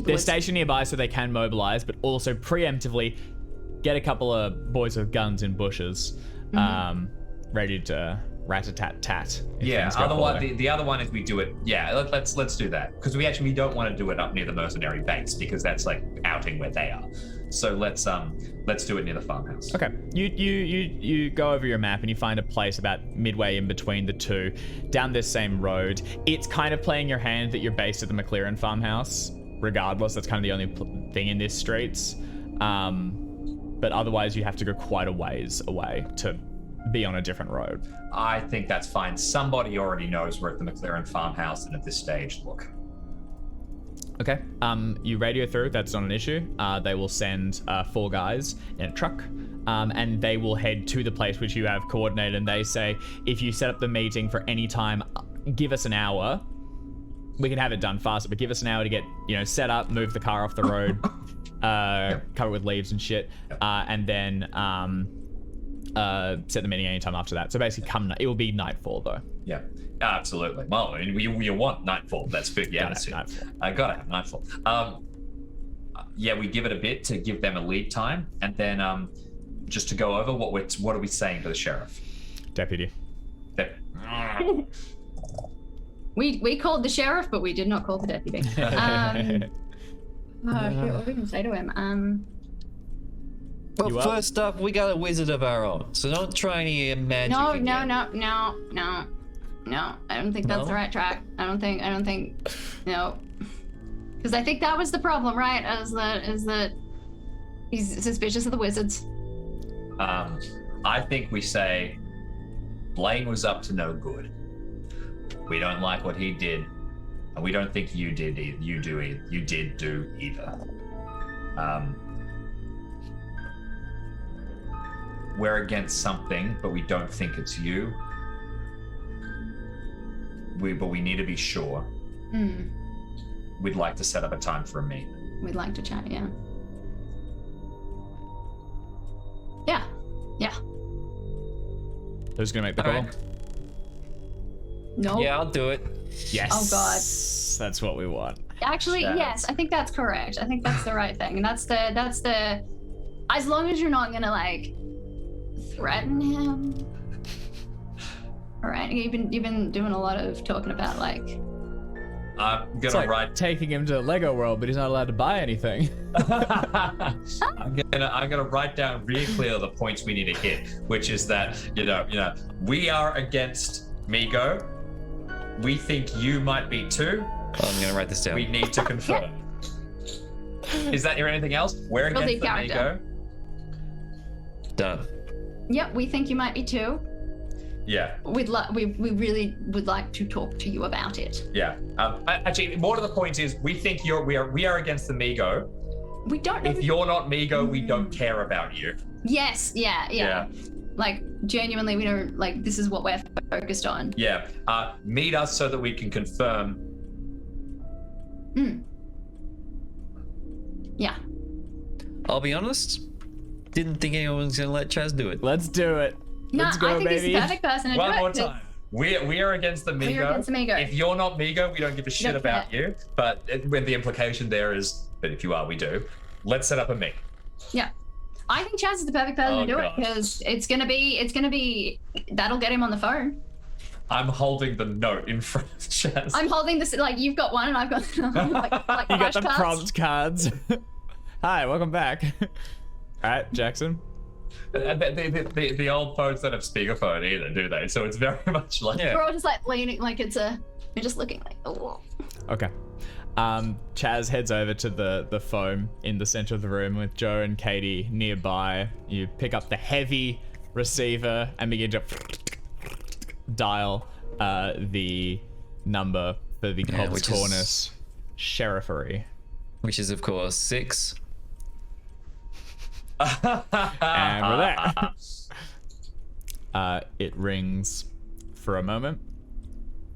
They're stationed nearby so they can mobilize, but also preemptively get a couple of boys with guns in bushes, ready to rat-a-tat-tat. Yeah. Otherwise, the other one is we do it. Yeah. Let's do that because we don't want to do it up near the mercenary base because that's like outing where they are. So let's do it near the farmhouse. Okay. You go over your map and you find a place about midway in between the two, down this same road. It's kind of playing your hand that you're based at the McLaren farmhouse. Regardless, that's kind of the only thing in this streets. But otherwise, you have to go quite a ways away to be on a different road. I think that's fine. Somebody already knows we're at the McLaren farmhouse, and at this stage, look. Okay. You radio through. That's not an issue. They will send 4 guys in a truck, and they will head to the place which you have coordinated. And they say, if you set up the meeting for any time, give us an hour. We can have it done faster, but give us an hour to get set up, move the car off the road, cover it with leaves and shit, and then set the meeting anytime after that. So basically, it will be nightfall though. Yeah. Absolutely. Well, I mean, you want nightfall. That's good. Yeah, that's it. I gotta have nightfall. We give it a bit to give them a lead time, and then just to go over what are we saying to the sheriff? Deputy. We called the sheriff, but we did not call the deputy. What are we gonna say to him? Well, first up, we got a wizard of our own, so don't try any magic. No. I don't think that's the right track. I don't think. No, because I think that was the problem, right? Is that he's suspicious of the wizards. I think we say Blaine was up to no good. We don't like what he did, and we don't think you did either. You did do either. We're against something, but we don't think it's you. But we need to be sure. We'd like to set up a time for a meet. We'd like to chat, yeah. Yeah. Who's gonna make the call? Right. No. Yeah, I'll do it. Yes. Oh God. That's what we want. Actually, yes, I think that's correct. I think that's the right thing. And that's the as long as you're not gonna like threaten him. All right, you've been doing a lot of talking about like. I'm gonna taking him to Lego World, but he's not allowed to buy anything. I'm gonna write down really clear the points we need to hit, which is that we are against Migo. We think you might be too. I'm gonna write this down. We need to confirm. Is that anything else? We're against the Migo. Done. Yep, we think you might be too. Yeah. We really would like to talk to you about it. Yeah. Actually, more to the point is, we think we are against the Migo. We don't know. If you're not Migo, we don't care about you. Yes. Yeah. Like genuinely, we don't like. This is what we're focused on. Yeah. Meet us so that we can confirm. Yeah. I'll be honest. Didn't think anyone was gonna let Chaz do it. Let's do it. I think baby. he's the perfect person to do it. One more time. We are against the Migo. We're against the Migo. If you're not Migo, we don't give a shit about you. But when the implication there is but if you are, we do. Let's set up a meet. Yeah. I think Chaz is the perfect person Oh, to do God. it because it's gonna be that'll get him on the phone. I'm holding the note in front of Chaz. I'm holding this like you've got one and I've got like You got the flashcards. prompt cards. Hi, welcome back. All right, Jackson. The old phones don't have speakerphone either, do they? So it's very much like Yeah. We're all just like leaning like we're just looking like oh. Okay. Chaz heads over to the phone in the center of the room with Joe and Katie nearby. You pick up the heavy receiver and begin to dial the number for the Cobb's which is- Corners Sheriffery. Which is, of course, 6. And we're there. It rings for a moment.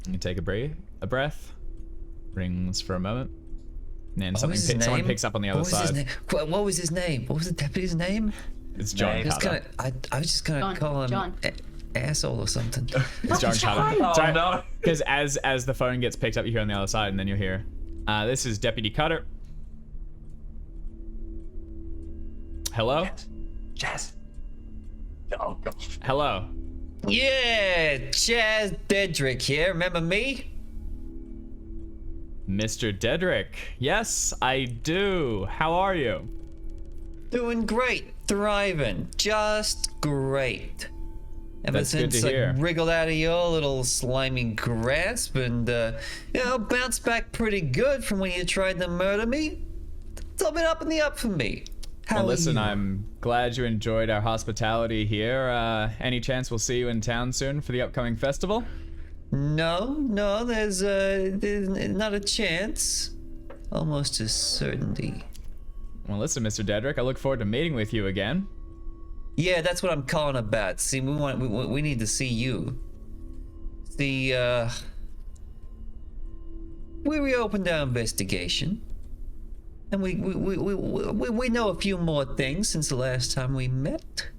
You take a breath. Rings for a moment. And then What was his someone name? picks up on the other What was his side. name? What was his name? What was the deputy's name? It's John Name. Just Carter. I was just gonna John, call him John. asshole or something. It's John Carter. Oh, Sorry. no. Because as the phone gets picked up, you hear on the other side, and then you hear, this is Deputy Cutter. Hello? Chaz. Oh, God. Hello. Yeah, Chaz Dedrick here. Remember me? Mr. Dedrick. Yes, I do. How are you? Doing great, thriving, just great. Ever That's good since to I hear. wriggled out of your little slimy grasp and, bounced back pretty good from when you tried to murder me. It's all been up and the up for me. How Well, are listen, you? I'm glad you enjoyed our hospitality here. Any chance we'll see you in town soon for the upcoming festival? No, there's not a chance. Almost a certainty. Well, listen, Mr. Dedrick, I look forward to meeting with you again. Yeah, that's what I'm calling about. See, we need to see you. See, we reopened our investigation, and we know a few more things since the last time we met.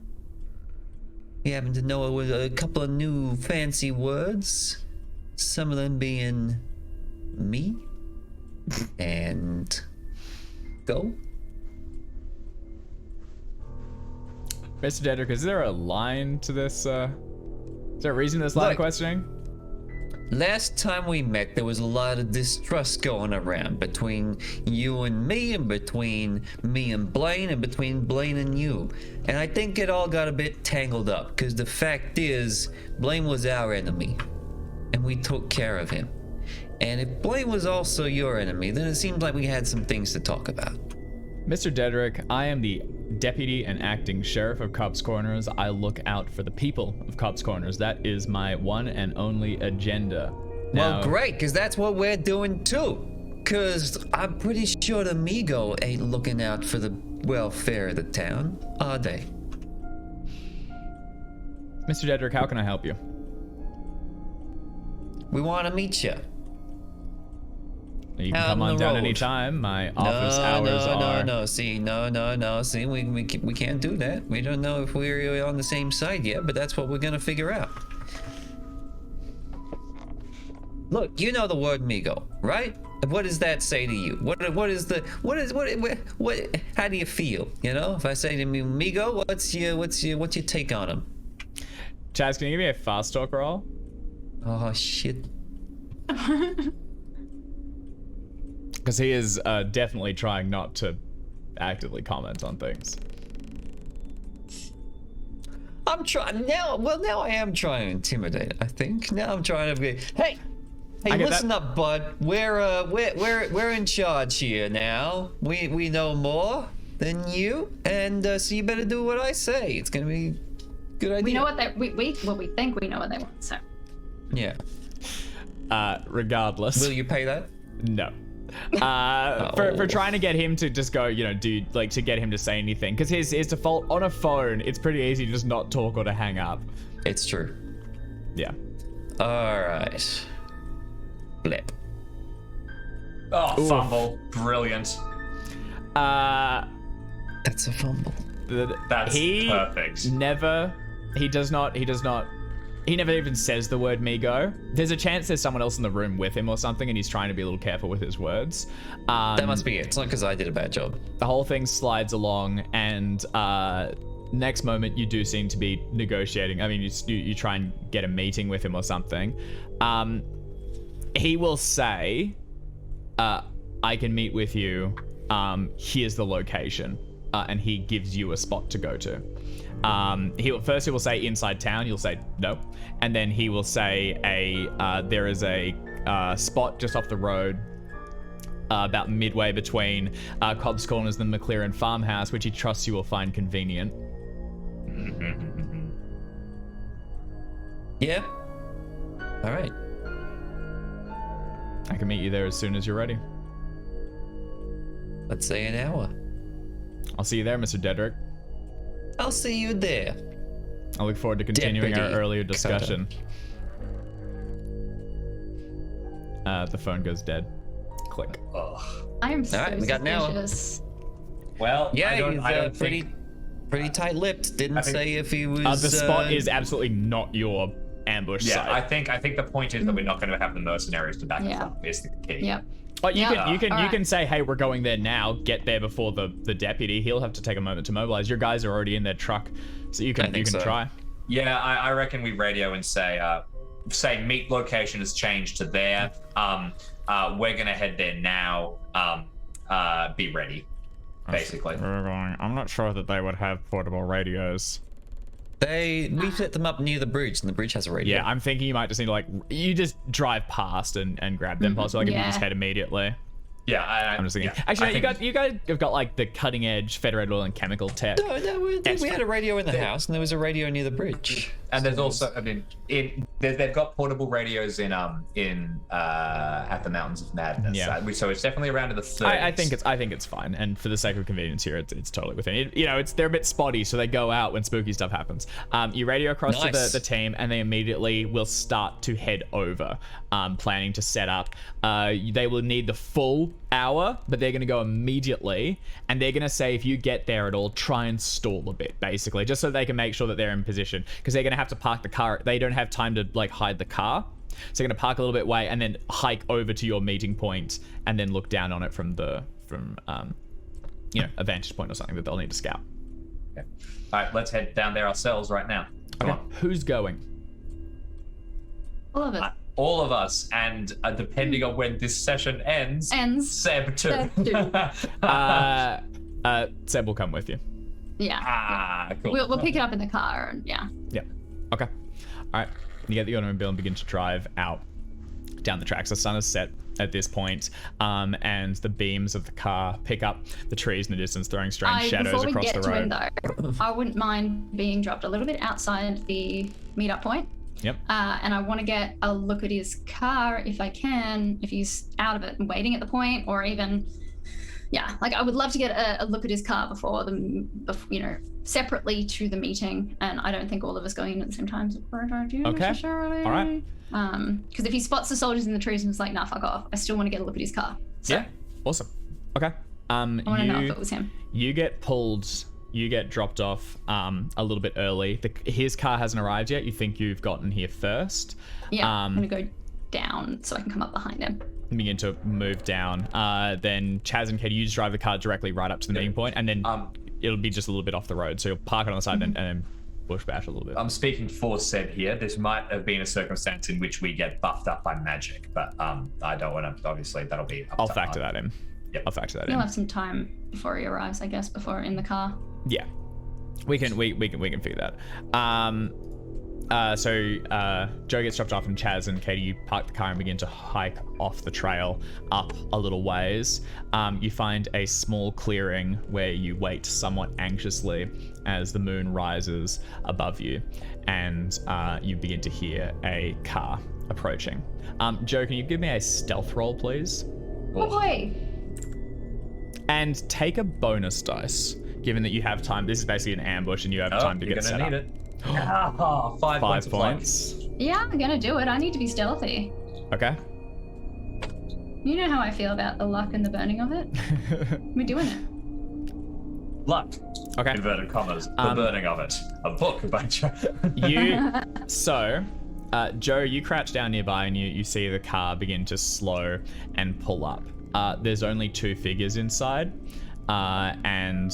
We happen to know a couple of new fancy words. Some of them being me and go. Mr. Dedrick, is there a line to this, is there a reason to this line of Look. questioning? Last time we met, there was a lot of distrust going around between you and me, and between me and Blaine, and between Blaine and you. And I think it all got a bit tangled up, because the fact is, Blaine was our enemy, and we took care of him. And if Blaine was also your enemy, then it seems like we had some things to talk about. Mr. Dedrick, I am the Deputy and Acting Sheriff of Cobb's Corners. I look out for the people of Cobb's Corners. That is my one and only agenda. Now, Well, great, because that's what we're doing too. Because I'm pretty sure the Migo ain't looking out for the welfare of the town, are they? Mr. Dedrick, how can I help you? We want to meet you. You can Out come on on the down road. anytime. My office hours are... No. See, no. See, we can't do that. We don't know if we're on the same side yet, but that's what we're gonna figure out. Look, you know the word Migo, right? What does that say to you? What how do you feel? You know, if I say to me Migo, what's your take on him? Chaz, can you give me a fast talk roll? Oh shit. Because he is definitely trying not to actively comment on things. I'm trying now. Well, now I am trying to intimidate. I think now I'm trying to be. Hey, I get listen that. up, bud. We're in charge here now. We know more than you, and so you better do what I say. It's gonna be a good idea. We know what they we think we know what they want. So Yeah. Regardless. Will you pay that? No. For trying to get him to just go, to get him to say anything. Because his default on a phone, it's pretty easy to just not talk or to hang up. It's true. Yeah. All right. Blip. Oh, Oof. fumble. Brilliant. That's a fumble. That's he perfect. he does not He never even says the word Migo. There's a chance there's someone else in the room with him or something, and he's trying to be a little careful with his words. That must be it. It's not because I did a bad job. The whole thing slides along, and next moment you do seem to be negotiating. I mean, you try and get a meeting with him or something. He will say, I can meet with you. Here's the location. And he gives you a spot to go to. He will say inside town. You'll say no. And then he will say there is a spot just off the road about midway between Cobb's Corners and the McLaren farmhouse, which he trusts you will find convenient. Yeah. All right. I can meet you there as soon as you're ready. Let's say an hour. I'll see you there, Mr. Dedrick. I'll see you there. I look forward to continuing our Deputy earlier discussion. The phone goes dead. Click. I am so right, we got an hour. suspicious. Well, Yeah, I he's don't pretty tight-lipped. Didn't think- say if he was. The spot is absolutely not your ambush Yeah, site. I think the point is that we're not going to have the mercenaries to back us Yeah. up. Is the key. Yep. But you Yeah. can Alright. you can say, hey, we're going there now. Get there before the deputy. He'll have to take a moment to mobilize. Your guys are already in their truck, so you I can think so. try. Yeah, I reckon we radio and say meet location has changed to there. We're gonna head there now. Be ready, basically. I'm not sure that they would have portable radios. We set them up near the bridge, and the bridge has a radio. Yeah, I'm thinking you might just need to you just drive past and grab them. Possibly, like if you Yeah. just head immediately. Yeah, I'm just thinking. yeah, Actually, I no, think- you guys have got like the cutting edge Federated Oil and Chemical tech. No, we had a radio in the house, and there was a radio near the bridge. And there's also, I mean, they've got portable radios in at the Mountains of Madness. Yeah. So it's definitely around to the 30s. I think it's fine, and for the sake of convenience here, it's totally within it. You know, they're a bit spotty, so they go out when spooky stuff happens. You radio across to Nice. the team, and they immediately will start to head over, planning to set up. They will need the full hour, but they're going to go immediately, and they're going to say if you get there at all, try and stall a bit, basically, just so they can make sure that they're in position, because they're going to have to park the car. They don't have time to like hide the car. So they're going to park a little bit away and then hike over to your meeting point and then look down on it from a vantage point or something that they'll need to scout. Okay. All right, let's head down there ourselves right now. Come on. Who's going? All of it. All of us, and depending on when this session ends, Seb too. Seb too. Seb will come with you. Yeah. Cool. We'll pick it up in the car and yeah. Yeah. Okay. All right. You get the automobile and begin to drive out down the tracks. The sun is set at this point, and the beams of the car pick up the trees in the distance, throwing strange shadows Before we across get the to road. him though, I wouldn't mind being dropped a little bit outside the meetup point. Yep. And I want to get a look at his car if I can, if he's out of it and waiting at the point, or even, yeah, like I would love to get a look at his car before separately to the meeting. And I don't think all of us going in at the same time is a great idea necessarily. All right. Because if he spots the soldiers in the trees and is like, nah, fuck off, I still want to get a look at his car. So Yeah. Awesome. Okay. I want to know if it was him. You get pulled. You get dropped off a little bit early. His car hasn't arrived yet. You think you've gotten here first. Yeah, I'm going to go down so I can come up behind him. Begin to move down. Then Chaz and Katie, you just drive the car directly right up to the meeting point, and then it'll be just a little bit off the road. So you'll park it on the side and then bush bash a little bit. I'm speaking for Seb here. This might have been a circumstance in which we get buffed up by magic, but I don't want to. Obviously, that'll be. I'll factor that in. Yep. I'll factor that You'll in. have some time before he arrives, I guess, before in the car. Yeah, we can figure that. So Joe gets dropped off, and Chaz and Katie, you park the car and begin to hike off the trail up a little ways. You find a small clearing where you wait somewhat anxiously as the moon rises above you, and you begin to hear a car approaching. Joe, can you give me a stealth roll, please? Oh boy! And take a bonus dice, given that you have time. This is basically an ambush, and you have time to you're get gonna set up. need it. 5 5 points. points. Yeah, I'm gonna do it. I need to be stealthy. Okay. You know how I feel about the luck and the burning of it. We're doing it. Luck. Okay. Inverted commas. The burning of it. A book by Joe, you crouch down nearby and you see the car begin to slow and pull up. There's only 2 figures inside, and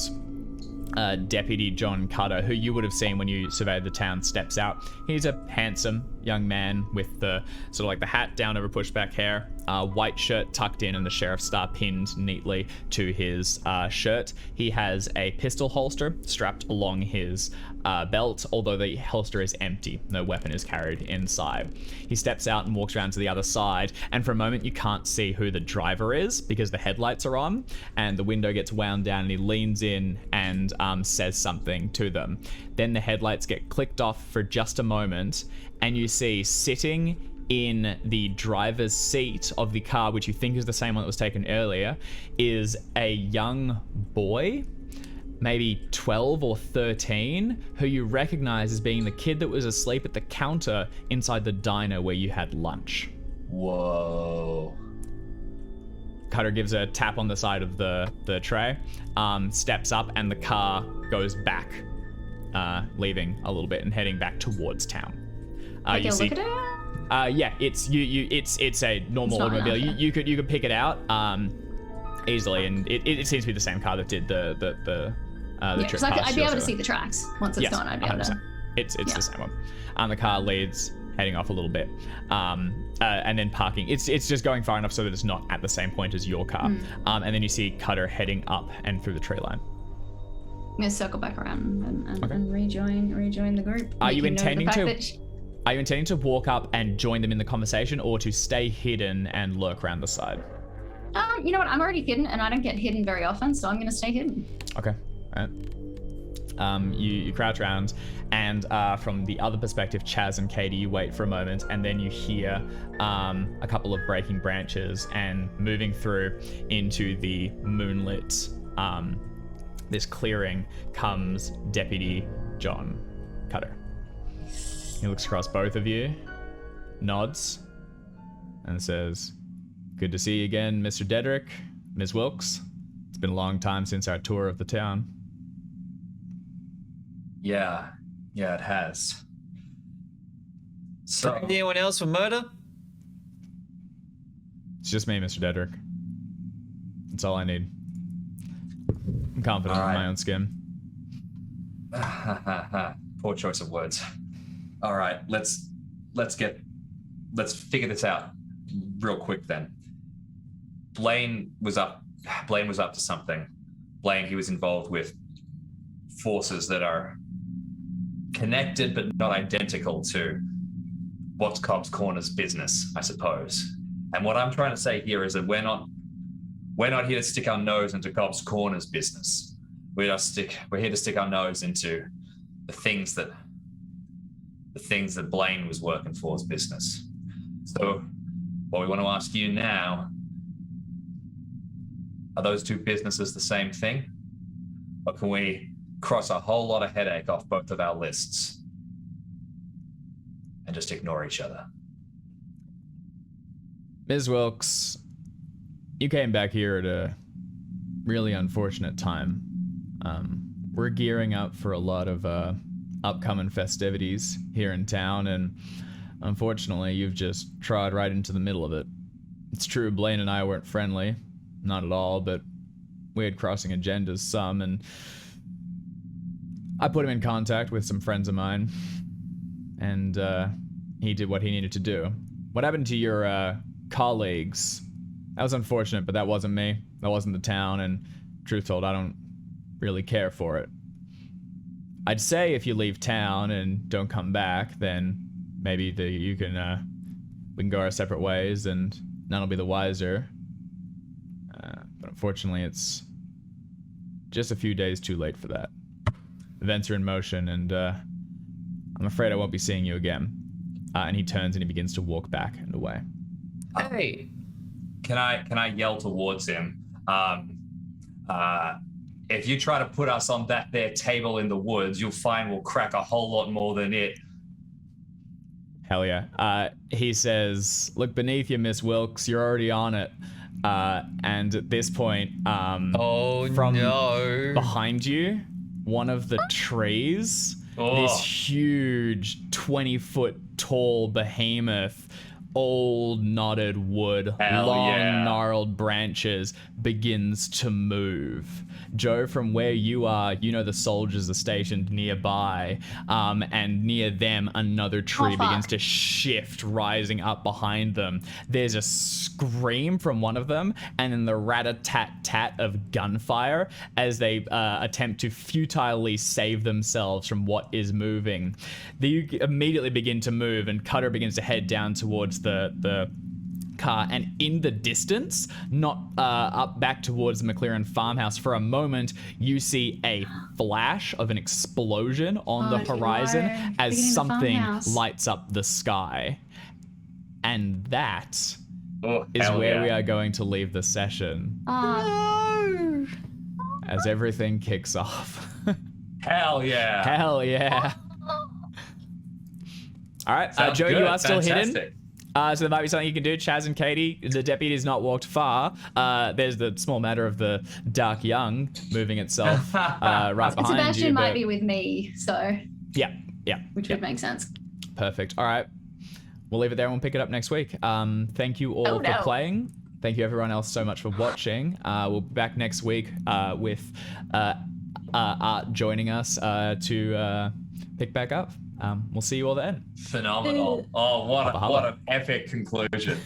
Deputy John Cutter, who you would have seen when you surveyed the town, steps out. He's a handsome young man with the sort of like the hat down over pushed back hair, white shirt tucked in and the sheriff's star pinned neatly to his shirt. He has a pistol holster strapped along his belt, although the holster is empty. No weapon is carried inside. He steps out and walks around to the other side, and for a moment you can't see who the driver is because the headlights are on, and the window gets wound down and he leans in and says something to them. Then the headlights get clicked off for just a moment, and you see sitting in the driver's seat of the car, which you think is the same one that was taken earlier, is a young boy, maybe 12 or 13, who you recognize as being the kid that was asleep at the counter inside the diner where you had lunch. Whoa. Cutter gives a tap on the side of the tray, steps up, and the car goes back, leaving a little bit and heading back towards town. Take a look at it? Yeah, it's a normal automobile. You could pick it out easily, and it seems to be the same car that did the trip because past I'd be able to yours. see the tracks once it's gone. I'd be able 100%. to. It's the same one. The car leads, heading off a little bit, and then parking. It's just going far enough so that it's not at the same point as your car. And then you see Cutter heading up and through the tree line. I'm gonna circle back around and rejoin the group. Are you intending to? Are you intending to walk up and join them in the conversation, or to stay hidden and lurk around the side? You know what? I'm already hidden, and I don't get hidden very often, so I'm gonna stay hidden. Okay. All right. You crouch around, and from the other perspective, Chaz and Katie, you wait for a moment, and then you hear a couple of breaking branches, and moving through into the moonlit this clearing comes Deputy John Cutter. He looks across both of you, nods, and says, "Good to see you again, Mr. Dedrick, Ms. Wilkes. It's been a long time since our tour of the town." Yeah, it has. So, Anyone else for murder? It's just me, Mr. Dedrick. That's all I need. I'm confident in my own skin. poor choice of words. All right, let's figure this out real quick then. Blaine was up to something. Blaine, he was involved with forces that are connected but not identical to what's Cobb's Corner's business, I suppose. And what I'm trying to say here is that we're not here to stick our nose into Cobb's Corner's business. We're here to stick our nose into the things that Blaine was working for's business. So what we want to ask you now, are those two businesses the same thing? Or can we cross a whole lot of headache off both of our lists and just ignore each other? Ms. Wilkes, you came back here at a really unfortunate time. We're gearing up for a lot of upcoming festivities here in town, and unfortunately, you've just trod right into the middle of it. It's true, Blaine and I weren't friendly, not at all, but we had crossing agendas some, and I put him in contact with some friends of mine, and he did what he needed to do. What happened to your colleagues? That was unfortunate, but that wasn't me. That wasn't the town, and truth told, I don't really care for it. I'd say if you leave town and don't come back, then maybe we can go our separate ways, and none will be the wiser. But unfortunately, it's just a few days too late for that. Events are in motion, and I'm afraid I won't be seeing you again. And he turns and he begins to walk back and away. Hey, Can I yell towards him? If you try to put us on that there table in the woods, you'll find we'll crack a whole lot more than it. Hell yeah. He says, "Look beneath you, Miss Wilkes. You're already on it." And at this point, from behind you, one of the trees, Oh. this huge 20-foot tall behemoth, old knotted wood, Hell long yeah. gnarled branches, begins to move. Joe, from where you are, you know the soldiers are stationed nearby, and near them another tree fuck. begins to shift, rising up behind them. There's a scream from one of them, and then the rat-a-tat-tat of gunfire as they attempt to futilely save themselves from what is moving. They immediately begin to move, and Cutter begins to head down towards the car, and in the distance, not up back towards the McLaren farmhouse, for a moment you see a flash of an explosion on the horizon no. as Beginning the something farmhouse. lights up the sky. And that Oh, is hell where yeah. we are going to leave the session, Oh, as everything kicks off. Hell yeah. Hell yeah. All right, Sounds Joe, good. you are still hidden. Fantastic. So there might be something you can do. Chaz and Katie, the deputy's not walked far. There's the small matter of the Dark Young moving itself right behind you. Sebastian might but- be with me, so Yeah, which would make sense. perfect. All right, we'll leave it there and we'll pick it up next week. Thank you all Oh, for no. playing. Thank you everyone else so much for watching. We'll be back next week with Art joining us to pick back up. We'll see you all then. Phenomenal. Oh, what Hubba, hubba. an epic conclusion.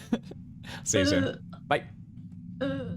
See you soon. Bye. Uh,